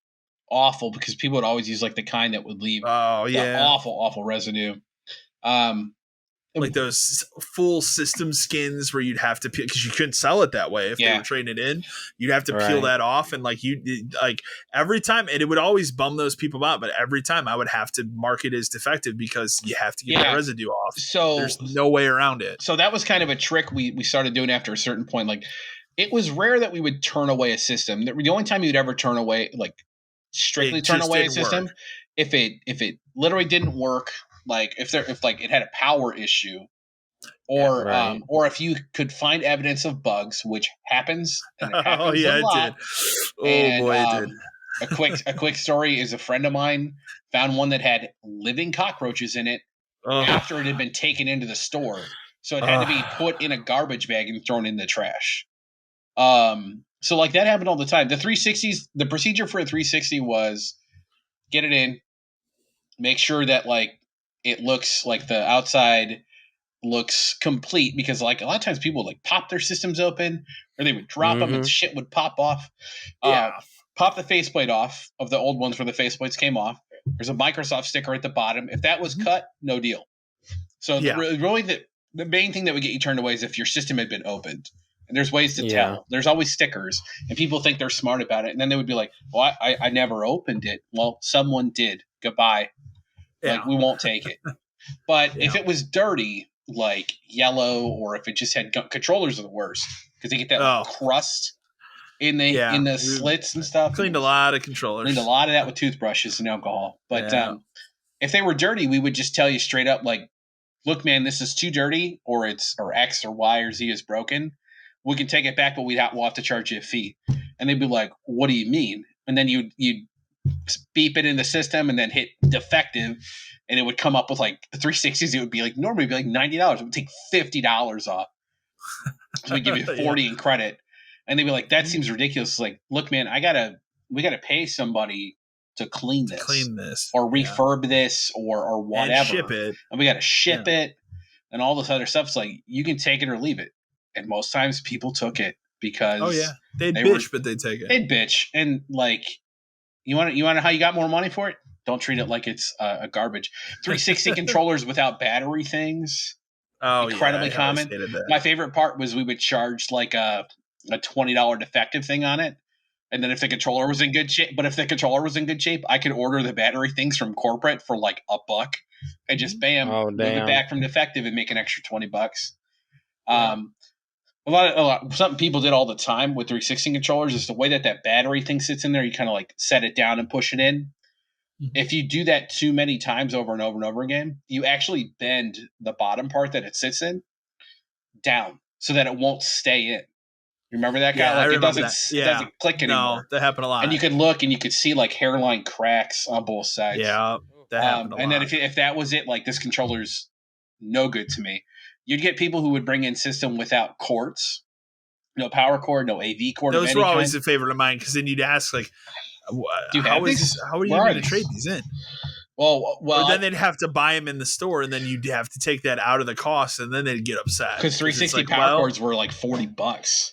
awful because people would always use like the kind that would leave awful residue. Like those full system skins where you'd have to peel because you couldn't sell it that way if they were trading it in. You'd have to peel that off, and like every time, and it would always bum those people out. But every time, I would have to mark it as defective because you have to get the residue off. So there's no way around it. So that was kind of a trick we started doing after a certain point. Like it was rare that we would turn away a system. The only time you'd ever turn away, like strictly turn away a system, if it literally didn't work. Like if it had a power issue, or if you could find evidence of bugs, which happens. And it happens a lot. It did. A quick story is a friend of mine found one that had living cockroaches in it after it had been taken into the store, so it had to be put in a garbage bag and thrown in the trash. So like that happened all the time. The 360s, the procedure for a 360 was get it in, make sure that like it looks like the outside looks complete, because like a lot of times people would like pop their systems open or they would drop them and shit would pop off. Pop the faceplate off of the old ones where the faceplates came off. There's a Microsoft sticker at the bottom. If that was cut, no deal. So really the main thing that would get you turned away is if your system had been opened. And there's ways to tell. There's always stickers, and people think they're smart about it. And then they would be like, well, I never opened it. Well, someone did. Goodbye. Like, we won't take it. But if it was dirty, like yellow, or if it just had controllers are the worst because they get that crust in the slits and stuff. Cleaned a lot of controllers. Cleaned a lot of that with toothbrushes and alcohol. But if they were dirty, we would just tell you straight up, like, look, man, this is too dirty, or X or Y or Z is broken. We can take it back, but we'll have to charge you a fee. And they'd be like, what do you mean? And then you'd beep it in the system and then hit defective, and it would come up with like the 360s. It would be like normally it'd be like $90. It would take $50 off. So we give you 40 in credit, and they'd be like, that seems ridiculous. It's like, look, man, we gotta pay somebody to clean this or refurb this or whatever, and ship it, and we gotta ship it and all this other stuff. It's like, you can take it or leave it, and most times people took it because they'd bitch, but they'd take it. They'd bitch, and like, you want to know how you got more money for it? Don't treat it like it's a garbage. 360 controllers without battery things. Incredibly common. My favorite part was we would charge like a $20 defective thing on it. And then if the controller was in good shape, I could order the battery things from corporate for like $1 and just bam, move it back from defective and make an extra $20. Something people did all the time with 360 controllers is the way that battery thing sits in there. You kind of like set it down and push it in. If you do that too many times over and over and over again, you actually bend the bottom part that it sits in down so that it won't stay in. Remember that guy? Yeah, I Like remember that. it Yeah. doesn't click No, anymore. that happened a lot. And you could look and you could see like hairline cracks on both sides. Yeah, that happened a lot. And then if that was it, like this controller's no good to me. You'd get people who would bring in system without cords, no power cord, no AV cord. Those were always a favorite of mine because then you'd ask like, how are you going to trade these in? Well, or then they'd have to buy them in the store, and then you'd have to take that out of the cost, and then they'd get upset because 360 power cords were like $40.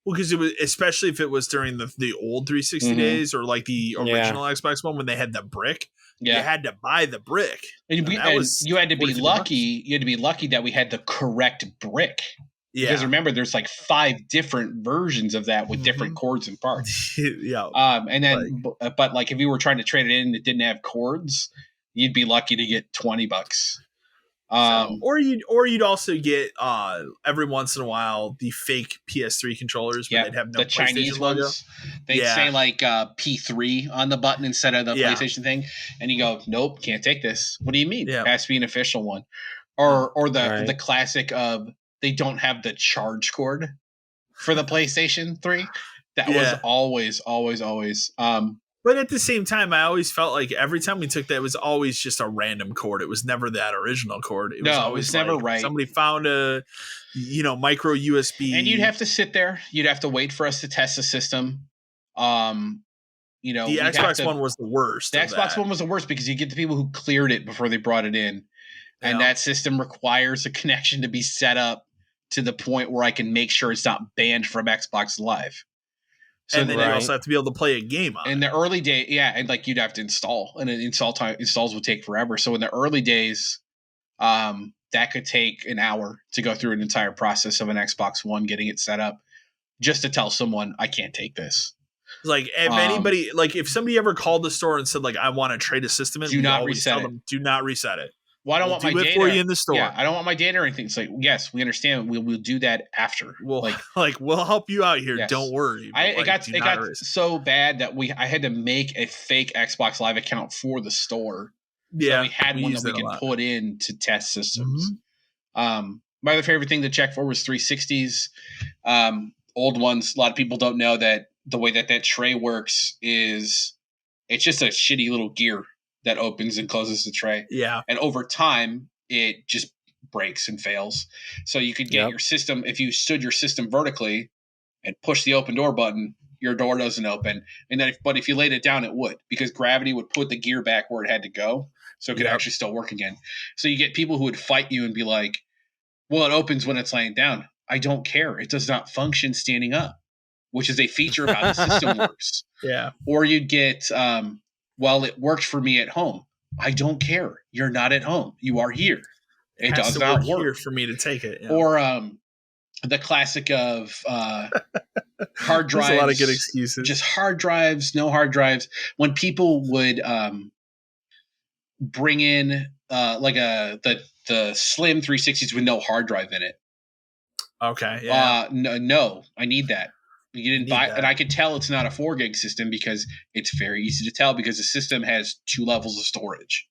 Well, because it was, especially if it was during the old 360 days or like the original Xbox One when they had the brick. Yeah. You had to buy the brick. And you had to be lucky. You had to be lucky that we had the correct brick. Yeah. Because remember, there's like 5 different versions of that with different cords and parts. Yeah. And then, but like if you were trying to trade it in and it didn't have cords, you'd be lucky to get $20. Or you'd also get every once in a while the fake PS3 controllers where they'd have no the Chinese logo. Ones. They'd say like P3 on the button instead of the PlayStation thing, and you go, nope, can't take this. What do you mean? It has to be an official one, or the classic of they don't have the charge cord for the PlayStation 3. That was always. But at the same time, I always felt like every time we took that, it was always just a random cord. It was never that original cord. It was never right. Somebody found a, micro USB. And you'd have to sit there. You'd have to wait for us to test the system. The Xbox One was the worst. The Xbox One was the worst because you get the people who cleared it before they brought it in. And that system requires a connection to be set up to the point where I can make sure it's not banned from Xbox Live. So and then you also have to be able to play a game on in the early days. Yeah, and like you'd have to install, and installs would take forever. So in the early days, that could take an hour to go through an entire process of an Xbox One, getting it set up, just to tell someone I can't take this. Like if anybody, like if somebody ever called the store and said like I want to trade a system in, do not reset it. Do not reset it. Well, I don't want my data for you in the store. Yeah, I don't want my data or anything. It's like, yes, we understand. We'll do that after. We'll help you out here. Yes. Don't worry. It got so bad that I had to make a fake Xbox Live account for the store. Yeah, so we had one that we could put in to test systems. Mm-hmm. My other favorite thing to check for was 360s, old ones. A lot of people don't know that the way that tray works is it's just a shitty little gear that opens and closes the tray. Yeah. And over time, it just breaks and fails. So you could get your system, if you stood your system vertically and push the open door button, your door doesn't open. And then, but if you laid it down, it would, because gravity would put the gear back where it had to go. So it could actually still work again. So you get people who would fight you and be like, well, it opens when it's laying down. I don't care. It does not function standing up, which is a feature of how the system works. Yeah. Or you'd get, well, it worked for me at home. I don't care. You're not at home. You are here. It does not work here for me to take it. Yeah. Or the classic of hard drives. There's a lot of good excuses. Just hard drives, no hard drives. When people would bring in the slim 360s with no hard drive in it. Okay. Yeah. No, I need that. You didn't buy, and I could tell it's not a 4 gig system because it's very easy to tell because the system has 2 levels of storage.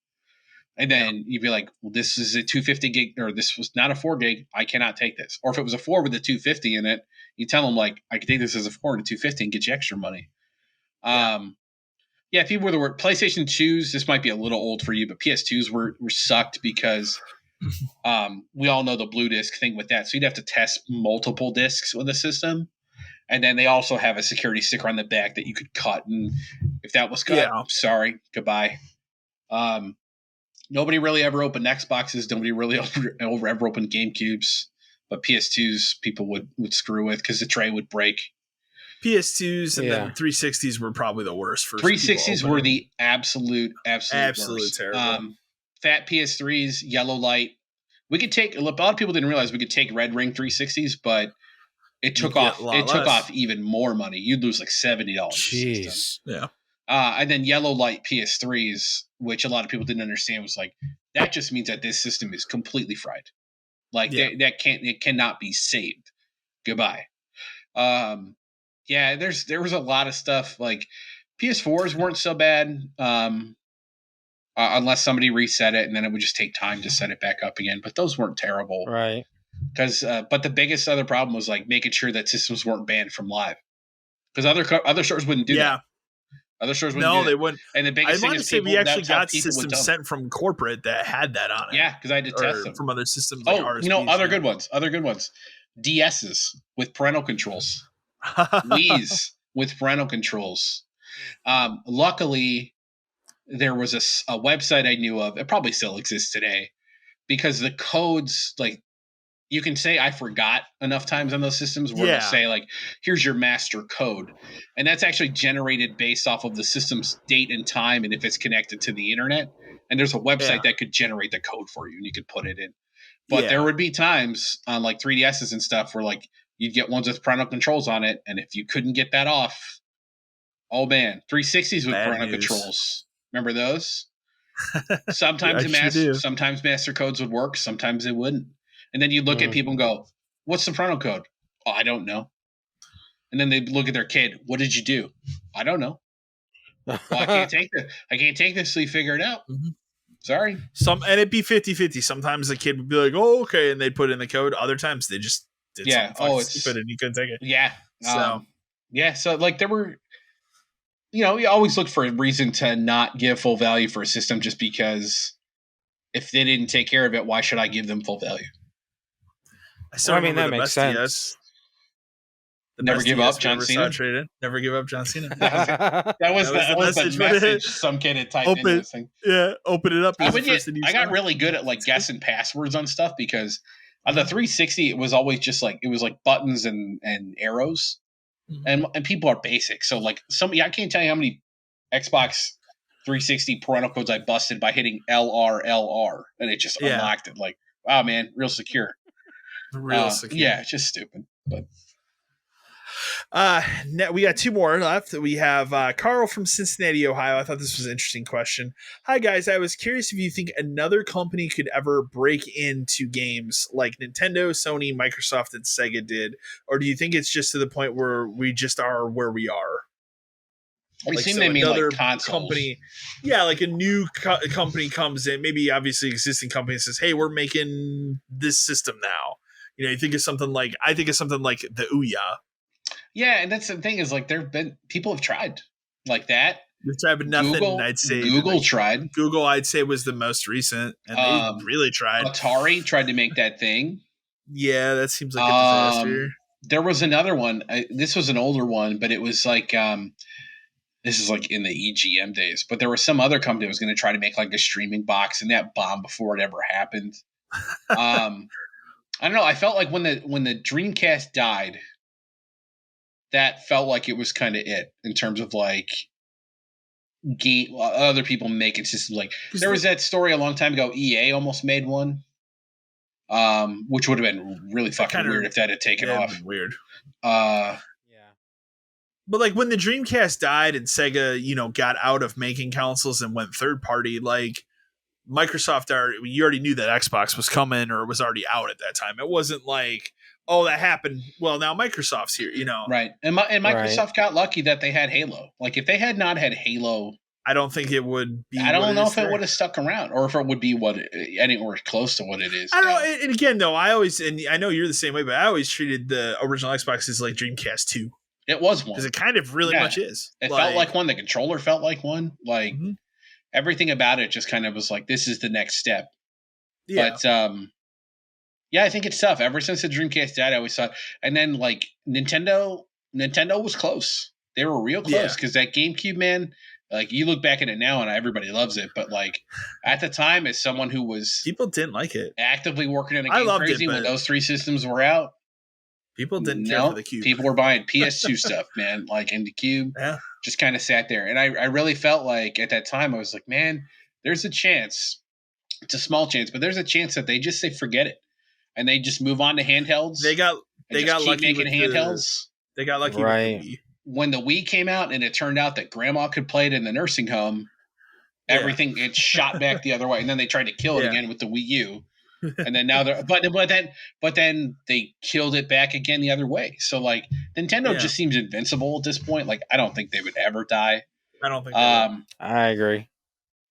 And then you'd be like, well, this is a 250 gig, or this was not a 4 gig. I cannot take this. Or if it was a 4 with a 250 in it, you tell them like, I can take this as a 4 and a 250 and get you extra money. People were the word PlayStation 2s. This might be a little old for you, but PS2s were sucked because we all know the blue disc thing with that. So you'd have to test multiple discs with the system. And then they also have a security sticker on the back that you could cut. And if that was cut, sorry, goodbye. Nobody really ever opened Xboxes. Nobody really ever opened GameCubes. But PS2s people would screw with because the tray would break. PS2s and then 360s were probably the worst. 360s were the absolute worst. Terrible. Fat PS3s, yellow light. We could take a lot of people didn't realize we could take red ring 360s, but it took off. It took off even more money. You'd lose like $70. Jeez. Yeah. And then yellow light PS3s, which a lot of people didn't understand, was like that just means that this system is completely fried. Like it cannot be saved. Goodbye. There was a lot of stuff like PS4s weren't so bad. unless somebody reset it, and then it would just take time to set it back up again. But those weren't terrible, Right. Because but the biggest other problem was like making sure that systems weren't banned from live, because other stores wouldn't do that. Other stores wouldn't. No, do that. they wouldn't. And the I biggest thing want to is say people, we actually that's how got people would systems dump. sent from corporate that had that on it. Yeah, because I had to test them from other systems. Like RSPs, other good ones. Other good ones. DSs with parental controls. Wii's with parental controls. Luckily, there was a website I knew of. It probably still exists today, because the codes, like, you can say I forgot enough times on those systems where they'll say, like, here's your master code. And that's actually generated based off of the system's date and time and if it's connected to the internet. And there's a website that could generate the code for you and you could put it in. But there would be times on like 3DSs and stuff where like you'd get ones with parental controls on it. And if you couldn't get that off, oh man, 360s with parental controls. Remember those? Sometimes sometimes master codes would work, sometimes they wouldn't. And then you look at people and go, what's the parental code? Oh, I don't know. And then they look at their kid. What did you do? I don't know. Well, I can't take this. I can't take this till you figure it out. Mm-hmm. Sorry. And it'd be 50-50. Sometimes the kid would be like, oh, okay. And they'd put in the code. Other times they just did something stupid and you couldn't take it. Yeah. So like there were, you always look for a reason to not give full value for a system just because if they didn't take care of it, why should I give them full value? I mean, that makes sense. Never give up, John Cena. Never give up, John Cena. that was the message some kid had typed in this thing. Yeah, open it up. I got really good at like guessing passwords on stuff because on the 360 it was always just like buttons and arrows, and people are basic. So like I can't tell you how many Xbox 360 parental codes I busted by hitting LR, and it just unlocked it. Like, wow, man, real secure. Real secure. Yeah, it's just stupid. But we got two more left. We have Carl from Cincinnati, Ohio. I thought this was an interesting question. Hi guys, I was curious if you think another company could ever break into games like Nintendo, Sony, Microsoft, and Sega did, or do you think it's just to the point where we just are where we are? We seem to mean like consoles. Company, like a new company comes in, maybe obviously existing company says, "Hey, we're making this system now." You think of something like the Ouya. Yeah, and that's the thing is like people have tried like that. They've tried, but nothing. Google, I'd say Google tried. Google, I'd say, was the most recent, and they really tried. Atari tried to make that thing. Yeah, that seems like a disaster. There was another one. This was an older one, but it was like this is like in the EGM days. But there was some other company that was going to try to make like a streaming box, and that bombed before it ever happened. I don't know. I felt like when the Dreamcast died, that felt like it was kind of it in terms of like other people making systems. Like there was that story a long time ago. EA almost made one, which would have been really fucking weird if that had taken off. Weird. But like when the Dreamcast died and Sega, got out of making consoles and went third party, like Microsoft, you already knew that Xbox was coming or was already out at that time. It wasn't like, oh, that happened. Well, now Microsoft's here, Right. And Microsoft got lucky that they had Halo. Like if they had not had Halo, I don't think it would be. I don't know if it would have stuck around or if it would be anywhere close to what it is. I don't know. And again, though, I know you're the same way, but I always treated the original Xbox as like Dreamcast 2. It was one. Because it kind of really much is. It felt like one. The controller felt like one. Like everything about it just kind of was like, this is the next step. Yeah. But I think it's tough. Ever since the Dreamcast died, I always thought, and then like Nintendo was close. They were real close because that GameCube, man, like you look back at it now and everybody loves it, but like at the time, as someone who was people didn't like it, actively working in a game crazy when those three systems were out. People didn't care for the Cube. People were buying PS2 stuff, man, like in the Cube. Yeah. Just kind of sat there. And I really felt like at that time, I was like, man, there's a chance. It's a small chance, but there's a chance that they just say, forget it. And they just move on to handhelds. They got lucky making handhelds. They got lucky with the Wii. When the Wii came out and it turned out that grandma could play it in the nursing home, everything, it shot back the other way. And then they tried to kill it again with the Wii U. And then now they're but then they killed it back again the other way. So like Nintendo just seems invincible at this point. Like I don't think they would ever die. I don't think I agree.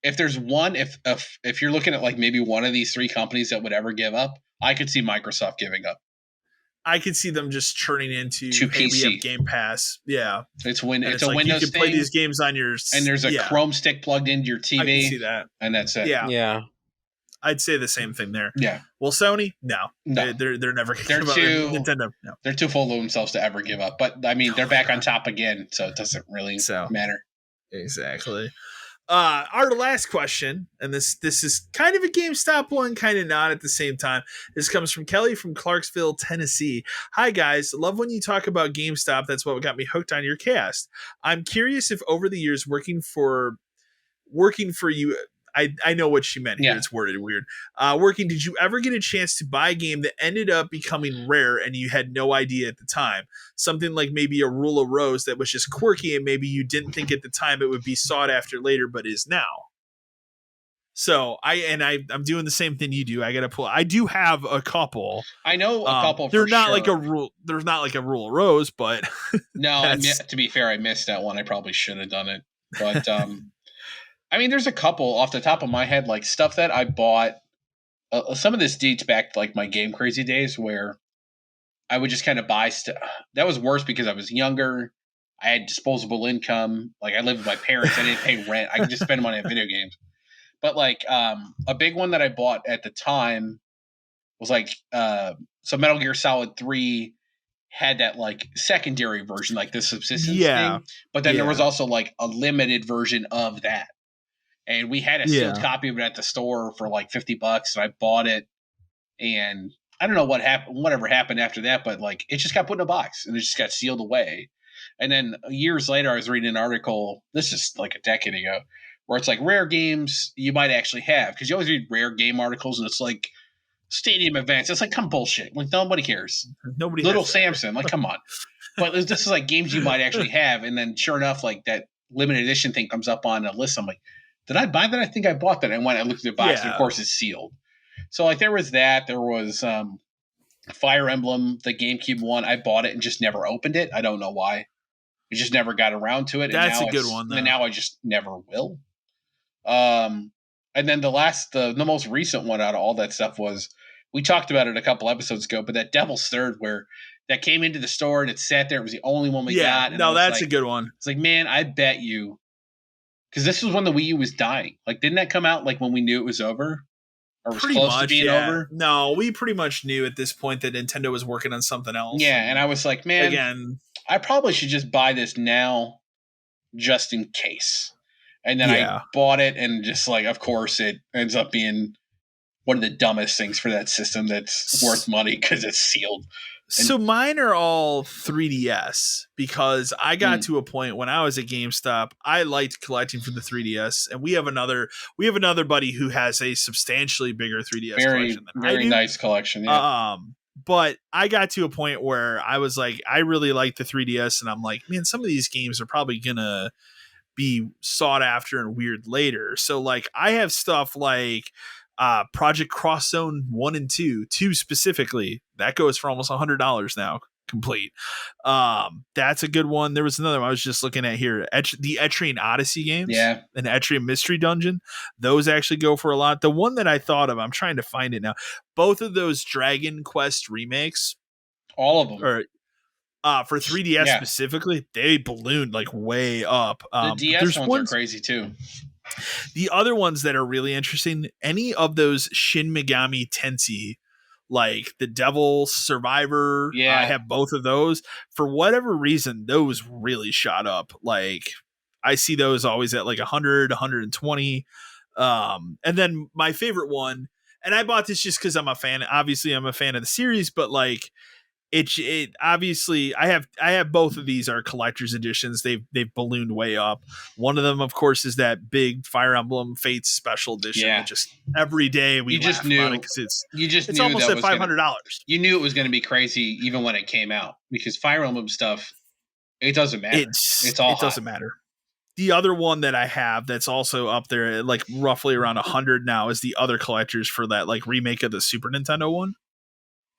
if there's one, if you're looking at like maybe one of these three companies that would ever give up, I could see Microsoft giving up I could see them just turning into, to hey, we PC. have Game Pass. Yeah. It's And it's it's a like Windows you can play thing, these games on your and there's a Chrome stick plugged into your TV. I can see that. And that's it. Yeah. Yeah. I'd say the same thing there. Yeah. Well, Sony, no. No. They're never They're too Nintendo. No. They're too full of themselves to ever give up. But I mean, they're back on top again, so it doesn't really matter. Exactly. Our last question, and this is kind of a GameStop one, kind of not at the same time. This comes from Kelly from Clarksville, Tennessee. Hi guys, love when you talk about GameStop. That's what got me hooked on your cast. I'm curious if over the years working for you, I know what she meant here. It's worded weird. Did you ever get a chance to buy a game that ended up becoming rare and you had no idea at the time? Something like maybe a Rule of Rose that was just quirky and maybe you didn't think at the time it would be sought after later, but is now. So I'm doing the same thing you do. I do have a couple. I know a couple. They're not like a rule. There's not like a Rule of Rose, but no. To be fair, I missed that one. I probably should have done it, but I mean, there's a couple off the top of my head, like stuff that I bought. Some of this dates back to like my Game Crazy days where I would just kind of buy stuff. That was worse because I was younger. I had disposable income. Like I lived with my parents. I didn't pay rent. I could just spend money on video games. But like a big one that I bought at the time was like so Metal Gear Solid 3 had that like secondary version, like the subsistence thing. But then there was also like a limited version of that. And we had a sealed copy of it at the store for like $50, and I bought it. And I don't know what happened, whatever happened after that, but like it just got put in a box and it just got sealed away. And then years later, I was reading an article. This is like a decade ago, where it's like rare games you might actually have, because you always read rare game articles, and it's like stadium events. It's like come bullshit. Like nobody cares. Nobody. Little Samson, like come on. But this is like games you might actually have, and then sure enough, like that limited edition thing comes up on a list. I'm like, did I buy that? I think I bought that. And when I looked at the box, and of course it's sealed. So like there was that. There was Fire Emblem, the GameCube one. I bought it and just never opened it. I don't know why. I just never got around to it. That's a good one, though. And now I just never will. And then the most recent one out of all that stuff was, we talked about it a couple episodes ago, but that Devil's Third, where that came into the store and it sat there. It was the only one we got. And that's like, a good one. It's like, man, I bet you. Because this was when the Wii U was dying. Like, didn't that come out like when we knew it was over? Or was close to being over? No, we pretty much knew at this point that Nintendo was working on something else. Yeah, and I was like, man, again, I probably should just buy this now just in case. And then I bought it, and just like, of course, it ends up being one of the dumbest things for that system that's worth money because it's sealed. So mine are all 3DS, because I got to a point when I was at GameStop, I liked collecting for the 3DS, and we have another buddy who has a substantially bigger 3DS collection than I do. Very nice collection. Yeah. But I got to a point where I was like, I really like the 3DS, and I'm like, man, some of these games are probably gonna be sought after and weird later. So like, I have stuff like Project Cross Zone 1 and 2 specifically, that goes for almost $100 now complete. That's a good one. There was another one I was just looking at here, the Etrian Odyssey games, and Etrian Mystery Dungeon. Those actually go for a lot. The one that I thought of, I'm trying to find it now, both of those Dragon Quest remakes, all of them, or for 3DS specifically, they ballooned like way up. The DS ones are crazy too. The other ones that are really interesting, any of those Shin Megami Tensei, like the Devil Survivor, I have both of those. For whatever reason, those really shot up. Like I see those always at like 100, 120. And then my favorite one, and I bought this just because I'm a fan. Obviously, I'm a fan of the series, but like it obviously I have both of these are collector's editions. They've ballooned way up. One of them, of course, is that big Fire Emblem Fates special edition. That just every day we laugh about it because it's almost at $500. You knew it was going to be crazy even when it came out, because Fire Emblem stuff, it doesn't matter. It doesn't matter. The other one that I have that's also up there, like roughly around 100 now, is the other collectors for that like remake of the Super Nintendo one.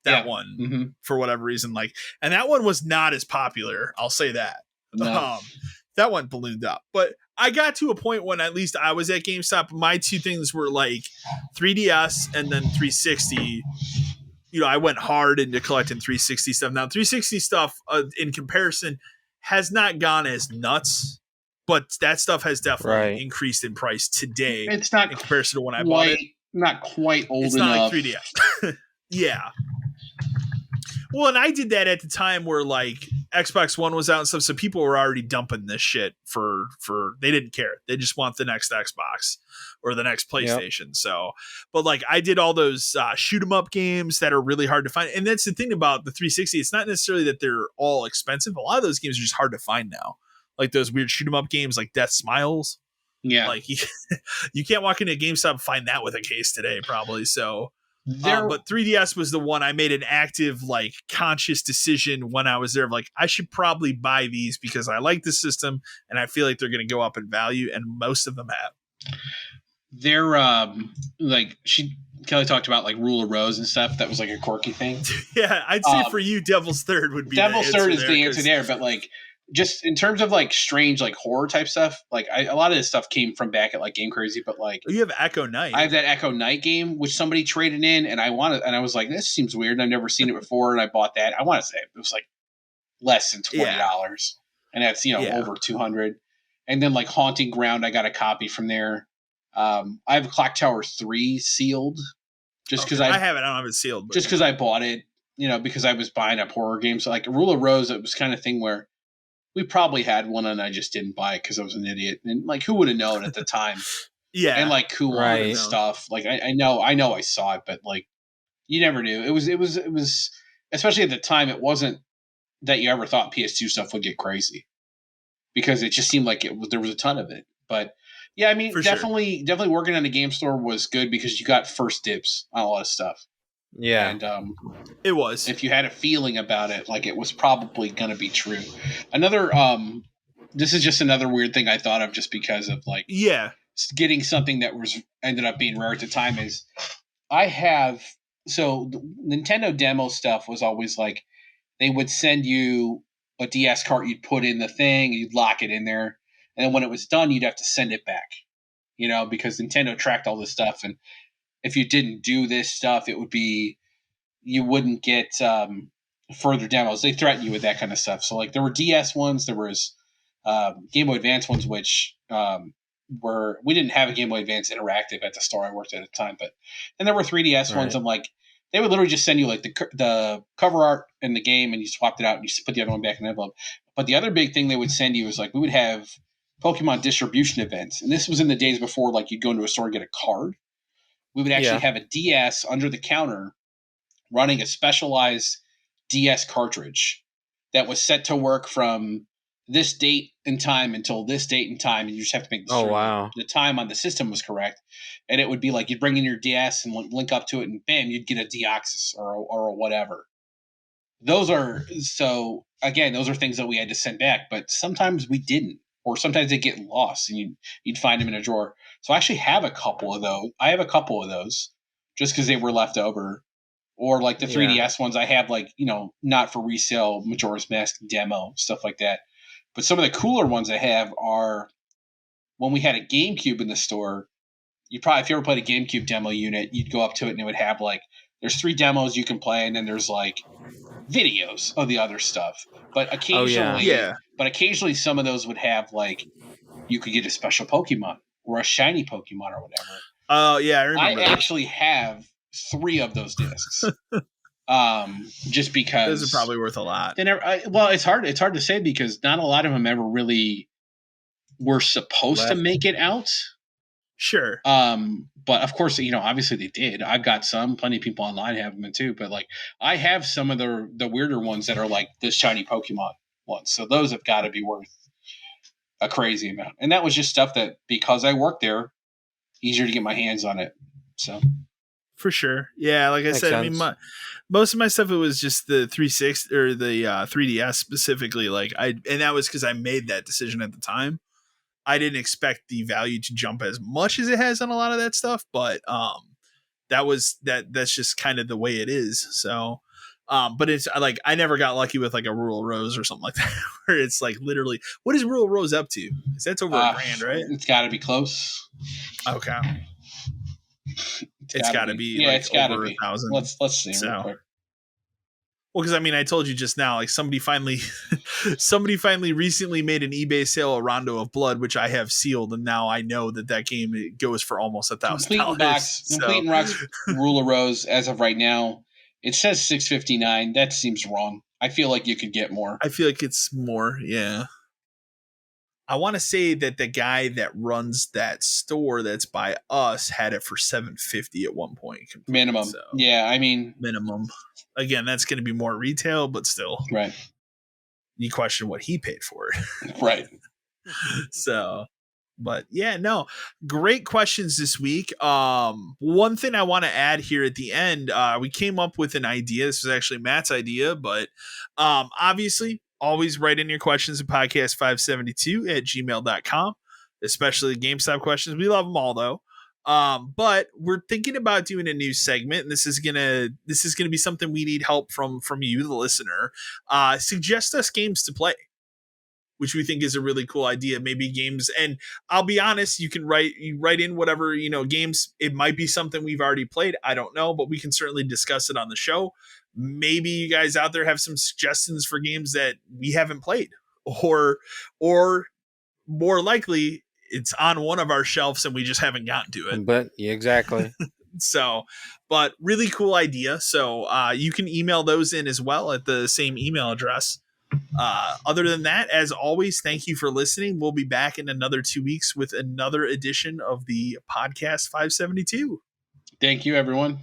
That one, for whatever reason, like, and that one was not as popular. I'll say that. No. that one ballooned up. But I got to a point when at least I was at GameStop. My two things were like 3DS and then 360. You know, I went hard into collecting 360 stuff. Now, 360 stuff in comparison has not gone as nuts, but that stuff has definitely increased in price today. It's not in comparison to when I bought it. Not quite old it's enough. It's not like 3DS. Yeah. Well, and I did that at the time where like Xbox One was out and stuff, so people were already dumping this shit for they didn't care. They just want the next Xbox or the next PlayStation. Yep. So, but like I did all those shoot 'em up games that are really hard to find, and that's the thing about the 360. It's not necessarily that they're all expensive. A lot of those games are just hard to find now, like those weird shoot 'em up games like Death Smiles. Yeah, like you can't walk into a GameStop and find that with a case today, probably. So. But 3DS was the one I made an active, like, conscious decision when I was there of like, I should probably buy these because I like the system and I feel like they're going to go up in value, and most of them have. They're like Kelly talked about like Rule of Rose and stuff. That was like a quirky thing. Yeah, I'd say for you, Devil's Third would be Devil's Third is the answer there, but like. Just in terms of like strange like horror type stuff, like a lot of this stuff came from back at like Game Crazy, but like you have Echo Knight. I have that Echo Knight game which somebody traded in, and I was like, this seems weird, and I've never seen it before, and I bought that. I want to say it was like less than $20, and that's over 200. And then like Haunting Ground, I got a copy from there. I have Clock Tower 3 sealed, just because I have it. I don't have it sealed, just because I bought it, because I was buying up horror games. So like Rule of Rose, it was kind of thing where. We probably had one, and I just didn't buy it because I was an idiot. And like, who would have known at the time? Yeah, and like who wanted stuff. Like, I know I saw it, but like, you never knew. It was, especially at the time. It wasn't that you ever thought PS2 stuff would get crazy, because it just seemed like there was a ton of it. But yeah, I mean, definitely working on a game store was good because you got first dibs on a lot of stuff. Yeah, and it was. If you had a feeling about it, like it was probably going to be true. Another, this is just another weird thing I thought of just because of like, getting something that ended up being rare at the time is so the Nintendo demo stuff was always like they would send you a DS cart, you'd put in the thing, you'd lock it in there, and then when it was done, you'd have to send it back, because Nintendo tracked all this stuff, and if you didn't do this stuff, it would be you wouldn't get further demos. They threaten you with that kind of stuff. So like there were DS ones, there was Game Boy Advance ones, which we didn't have a Game Boy Advance Interactive at the store I worked at the time, but then there were 3DS ones. And like they would literally just send you like the cover art in the game, and you swapped it out and you put the other one back in the envelope. But the other big thing they would send you was like we would have Pokemon distribution events, and this was in the days before like you'd go into a store and get a card. We would actually have a DS under the counter running a specialized DS cartridge that was set to work from this date and time until this date and time, and you just have to make sure the time on the system was correct. And it would be like you'd bring in your DS and link up to it, and bam, you'd get a Deoxys or whatever. Those are things that we had to send back, but sometimes we didn't. Or sometimes they get lost, and you'd find them in a drawer. So I actually have a couple of those. I have a couple of those just because they were left over. Or like the 3DS ones, I have like, not for resale, Majora's Mask demo, stuff like that. But some of the cooler ones I have are when we had a GameCube in the store. If you ever played a GameCube demo unit, you'd go up to it and it would have like, there's 3 demos you can play, and then there's like videos of the other stuff. But occasionally some of those would have like you could get a special Pokemon or a shiny Pokemon or whatever. Oh yeah, I remember. I actually have 3 of those discs. Just because those are probably worth a lot. It's hard to say because not a lot of them ever really were supposed to make it out. Sure. But of course, obviously they did. I've got some. Plenty of people online have them too. But like, I have some of the weirder ones that are like the shiny Pokemon ones. So those have got to be worth a crazy amount. And that was just stuff that because I worked there, easier to get my hands on it. So for sure, yeah. Like I said, sense. I mean, most of my stuff it was just the 360 or the 3DS specifically. Like and that was because I made that decision at the time. I didn't expect the value to jump as much as it has on a lot of that stuff, but that's just kind of the way it is. So, But it's like I never got lucky with like a Rural Rose or something like that, where it's like literally, what is Rural Rose up to? Is that's over $1,000, right? It's got to be close. Okay, it's got to be yeah, like it's got to over be 1,000. Let's see So. real quick. Well, because I mean, I told you just now, like somebody finally recently made an eBay sale of Rondo of Blood, which I have sealed, and now I know that game it goes for almost $1,000. Complete and Rock's Ruler Rose as of right now, it says $659. That seems wrong. I feel like you could get more. I feel like it's more, yeah. I want to say that the guy that runs that store that's by us had it for $750 at one point. Minimum. So, yeah, I mean minimum. Again, that's going to be more retail, but still. Right. You question what he paid for it. Right. So, but yeah, no, great questions this week. One thing I want to add here at the end, we came up with an idea. This was actually Matt's idea, but obviously always write in your questions at podcast572@gmail.com, especially GameStop questions. We love them all though. But we're thinking about doing a new segment, and this is gonna be something we need help from you, the listener. Suggest us games to play, which we think is a really cool idea. Maybe games, and I'll be honest, you write in whatever, games. It might be something we've already played. I don't know, but we can certainly discuss it on the show. Maybe you guys out there have some suggestions for games that we haven't played, or more likely it's on one of our shelves and we just haven't gotten to it. But yeah, exactly. So, but really cool idea. So you can email those in as well at the same email address. Other than that, as always, thank you for listening. We'll be back in another 2 weeks with another edition of the Podcast 572. Thank you, everyone.